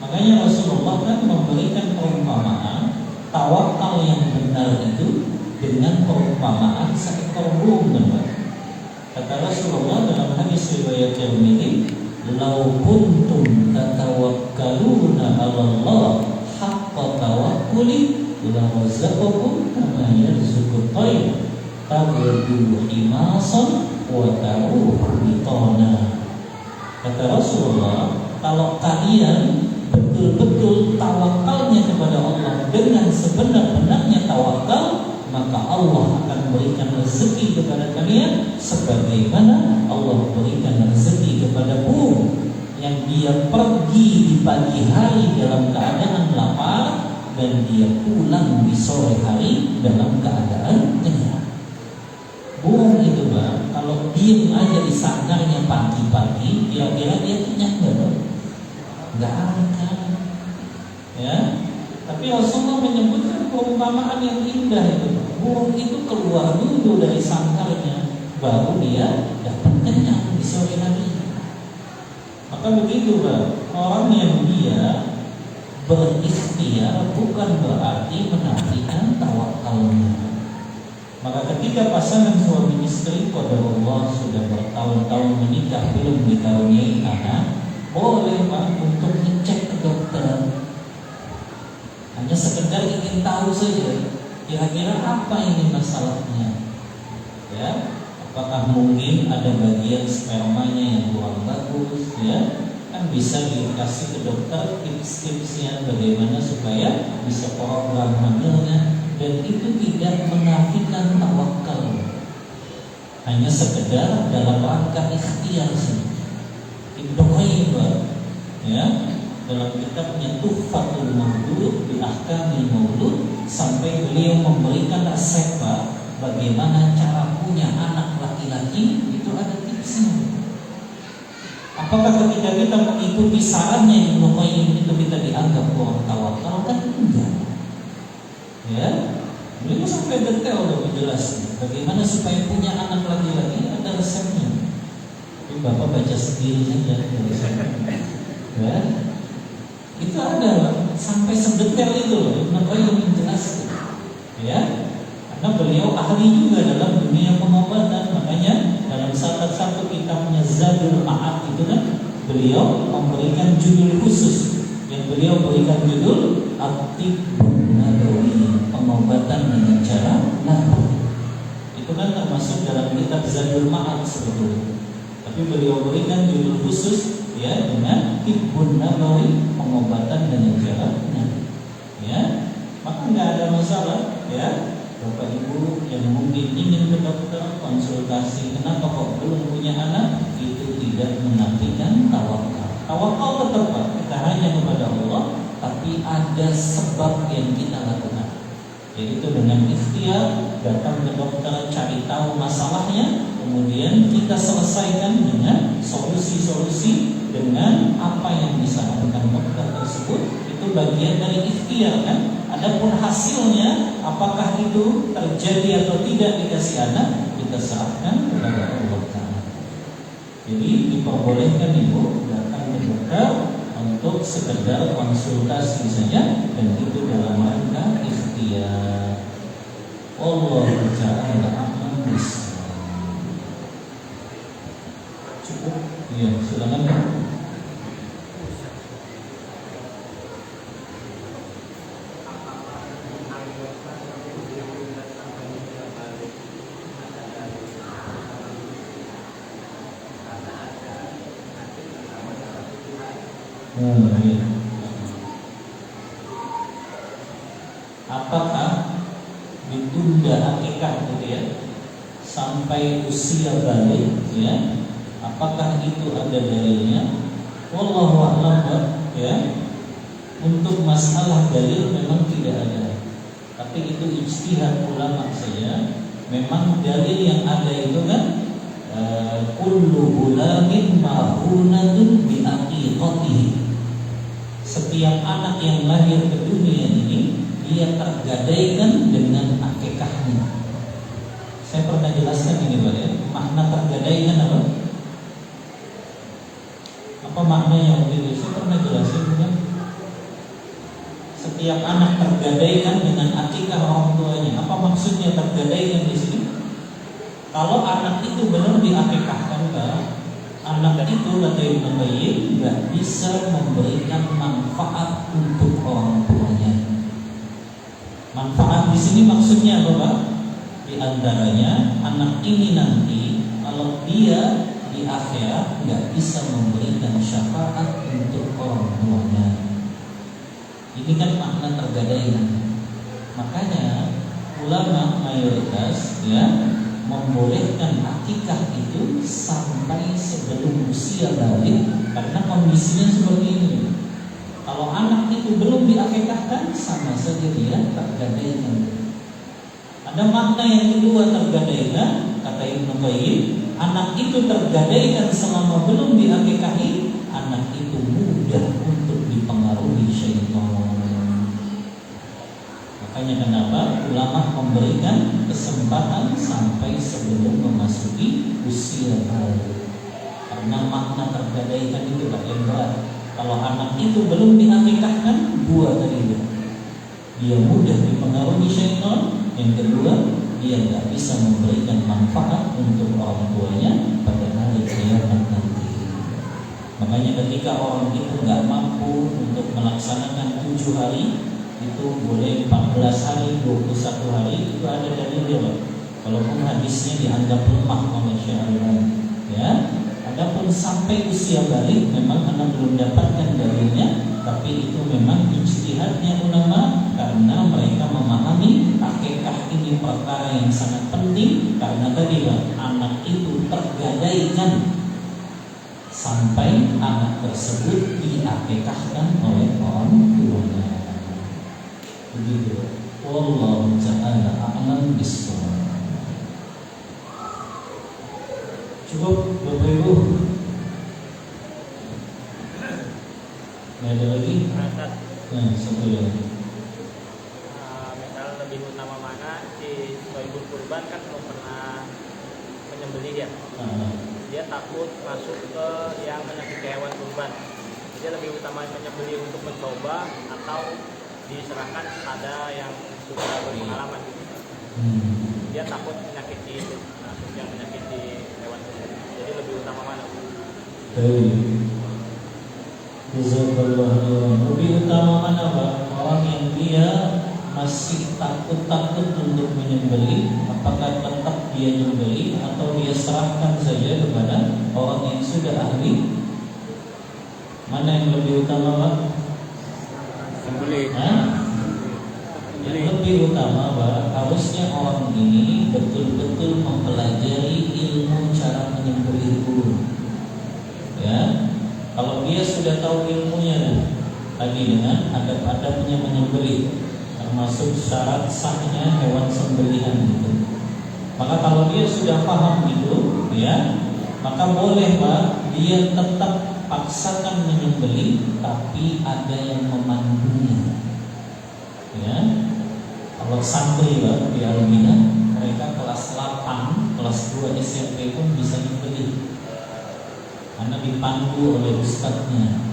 Makanya Rasulullah kan memberikan perumpamaan tawakal yang benar itu dengan perumpamaan seekor burung. Kata Rasulullah dalam hadis riwayat Tirmidzi, "Lau kuntum tatawakkaluna 'ala Allah haqqa tawakkuli la razaqakum kama yarzuqut tayr taghdu himasan wa taruhu bitana. Kata Rasulullah, kalau kalian betul-betul tawakalnya kepada Allah dengan sebenar-benarnya tawakal, maka Allah akan berikan rezeki kepada kalian sebagaimana Allah berikan rezeki kepada burung yang dia pergi di pagi hari dalam keadaan lapar dan dia pulang di sore hari dalam keadaan kenyang. Burung itu Bang, kalau diem aja di sangkarnya pagi-pagi, kira-kira dia kenyang nggak? Nggak akan. Ya, tapi Rasulullah menyebutkan perumpamaan yang indah itu. Burung itu keluar dulu dari sangkarnya, baru dia dapat kenyang di sore hari. Maka begitu Bang, orang yang dia berikhtiar bukan berarti menafikan tawakalnya. Maka ketika pasangan suami istri qadarullah sudah bertahun-tahun menikah belum dikaruniai anak, boleh Pak untuk ngecek ke dokter. Hanya sekedar ingin tahu saja kira-kira apa ini masalahnya. Ya, apakah mungkin ada bagian spermanya yang kurang bagus, ya? Kan bisa dikasih ke dokter tips-tipsnya bagaimana supaya bisa program hamilnya. Dan itu tidak menafikan tawakal, hanya sekedar dalam rangka ikhtiar sih. Ibnu Qayyim ya, dalam kitabnya Tuhfatul Maulud bi Ahkamil Maulud sampai beliau memberikan resep bagaimana cara punya anak laki-laki, itu ada tipsnya. Apakah ketika kita mengikuti sarannya Ibnu Qayyim itu kita dianggap orang tawakal? Kan enggak. Ya, beliau sampai detail loh menjelaskan bagaimana supaya punya anak laki-laki, ada resepnya. Tapi Bapak baca sendiri saja resepnya. Ya, itu ada sampai sedetail itu loh. Ibnu Qayyim menjelaskan. Ya, karena beliau ahli juga dalam dunia pengobatan. Makanya dalam salah satu kitabnya Zadul Ma'ad itu kan beliau memberikan judul khusus yang beliau berikan judul At-Tibbun Nabawi, pengobatan dengan cara nabawi. Itu kan termasuk dalam kitab Zadul Ma'ad sebetulnya. Tapi beliau berikan judul khusus ya dengan Tibbun Nabawi, pengobatan dengan cara nabawi. Ya, maka nggak ada masalah ya. Bapak Ibu yang mungkin ingin ke dokter konsultasi, kenapa kok belum punya anak, itu tidak menafikan tawakal. Tawakal tetap Pak, kita hanya kepada Allah, tapi ada sebab yang kita lakukan, yaitu dengan ikhtiar datang ke dokter, cari tahu masalahnya, kemudian kita selesaikan dengan solusi-solusi dengan apa yang disarankan dokter tersebut. Itu bagian dari ikhtiar kan. Adapun hasilnya apakah itu terjadi atau tidak dikasih anak, kita serahkan kepada Allah Ta'ala. Jadi diperbolehkan Ibu datang ke dokter untuk sekedar konsultasi saja, dan itu dalam rangka ikhtiar. Allah Ta'ala aman bisa. Cukup? Iya, silakan. Apakah ditunda akikah gitu ya sampai usia balik ya? Apakah itu ada dalilnya? Wallahu a'lam ya. Untuk masalah dalil memang tidak ada, tapi itu ijtihad ulama saya. Memang dalil yang ada itu kan kullu gulamin ma'hunatun bi aqiqatihi. Setiap anak yang lahir ke dunia ini dia tergadaikan dengan akikahnya. Saya pernah jelaskan ini Pak ya, makna tergadaikan apa? Apa maknanya begitu? Saya pernah jelasin kan? Setiap anak tergadaikan dengan akikah orang tuanya. Apa maksudnya tergadaikan di sini? Kalau anak itu benar diakikahkan Pak, anak itu kata Ibnu Qayyim nggak bisa memberikan manfaat untuk orang tuanya. Manfaat di sini maksudnya apa, Pak? Di antaranya anak ini nanti kalau dia di akhirat nggak bisa memberikan syafaat untuk orang tuanya. Ini kan makna tergadaikan. Makanya ulama mayoritas membolehkan akikah itu sampai sebelum usia balik karena kondisinya seperti ini. Kalau anak itu belum diakikahkan sama saja dia tergadaikan. Ada makna yang kedua tergadaikan, kata Ibnu Qayyim, anak itu tergadaikan selama belum diakikahi, anak itu mudah untuk dipengaruhi syaitan. Makanya kenapa ulama memberikan kesempatan sampai sebelum memasuki usia balik. Karena makna tergadaikan itu yang berat. Kalau anak itu belum diakikahkan, dua tadi dia mudah dipengaruhi syaitan. Yang kedua, dia nggak bisa memberikan manfaat untuk orang tuanya pada hari kiamat nanti. Makanya ketika orang itu nggak mampu untuk melaksanakan 7 hari, itu boleh 14 hari, 21 hari, itu ada dalilnya. Walaupun hadisnya dianggap lemah oleh syariat, ya. Adapun sampai usia balik memang anak belum dapatkan dalilnya, tapi itu memang ijtihadnya ulama karena mereka memahami akikah ini perkara yang sangat penting karena tadi anak itu tergadaikan sampai anak tersebut diakikahkan oleh orang tuanya. Begitu. Wallahu ta'ala a'lam bishawab. Cukup Bapak Ibu. Nggak ada lagi? Nah, satu lagi. Misal lebih utama mana si sohibul kurban kan belum pernah menyembelih dia. Dia takut masuk ke yang menyakiti hewan kurban. Dia lebih utama menyembelih untuk mencoba atau diserahkan pada yang sudah berpengalaman. Dia takut menyakiti itu, yang menyakiti hewan kurban. Jadi lebih utama mana? Lebih utama mana, Pak? Orang yang dia masih takut-takut untuk menyembelih, apakah tetap dia menyembelih atau dia serahkan saja kepada orang yang sudah ahli? Mana yang lebih utama, Pak? Sembelih. Yang lebih utama, Pak, harusnya orang ini betul-betul mempelajari ilmu cara menyembelih dulu. Ya, kalau dia sudah tahu ilmunya tadi dengan adab-adabnya menyembelih, termasuk syarat sahnya hewan sembelihan itu, maka kalau dia sudah paham itu, ya, maka boleh, Pak, dia tetap paksakan menyembelih, tapi ada yang memandunya. Ya, kalau santri, Pak, di Alumina, mereka kelas 8, kelas 2 SMP pun bisa menyembelih, karena dipandu oleh ustadznya.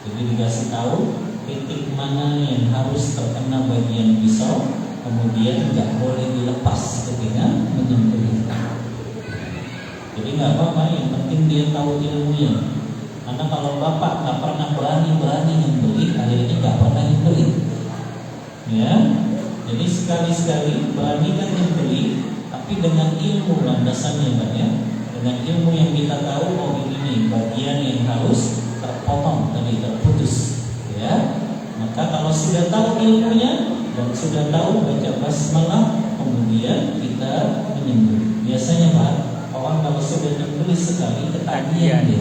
Jadi dikasih tahu titik mana yang harus terkena bagian pisau, kemudian nggak boleh dilepas ketika menyembelih. Jadi nggak apa-apa, yang penting dia tahu ilmunya. Karena kalau bapak nggak pernah berani menyembelih, akhirnya nggak pernah nyembelih. Ya, jadi sekali-sekali beranikan menyembelih, tapi dengan ilmu landasannya, Pak, ya. Dengan ilmu yang kita tahu, oh ini nih bagian yang harus terpotong tadi, terputus, ya. Maka kalau sudah tahu ilmunya dan sudah tahu baca basmalah, kemudian kita menyembelih. Biasanya, Pak, orang kalau sudah menyembelih sekali ketagihan dia.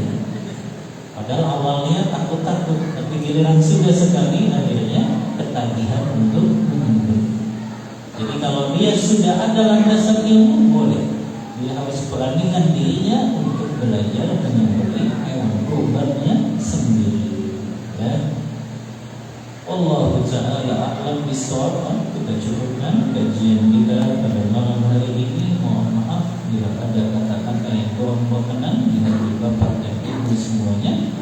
Padahal awalnya takut-takut, tapi giliran sudah sekali akhirnya ketagihan untuk menyembelih. Jadi kalau dia sudah ada landasan ilmu, boleh. Dia harus beranikan dirinya untuk belajar menyembelih hewan kurbannya sendiri. Ya. Allahu ta'ala a'lam bishawab. Kita cukupkan kajian kita pada malam hari ini. Mohon maaf bila ada kata-kata yang kurang berkenan di hati Bapak dan Ibu semuanya.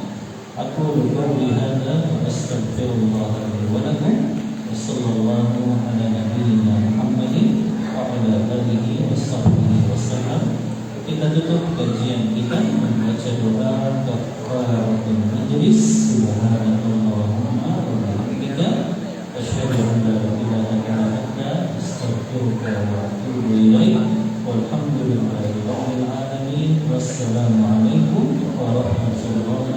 Aku qouli hadza wa astaghfirullah li wa lakum. Wassallallahu ala nabiyyina Muhammadin wa ala alihi washabbihi wasallam. Kita tutup kajian kita membaca doa kafaratul majlis. Subhanallahumma wa bihamdika asyhadu an la ilaha illa Walhamdulillahirabbil alamin. Wassalamualaikum warahmatullahi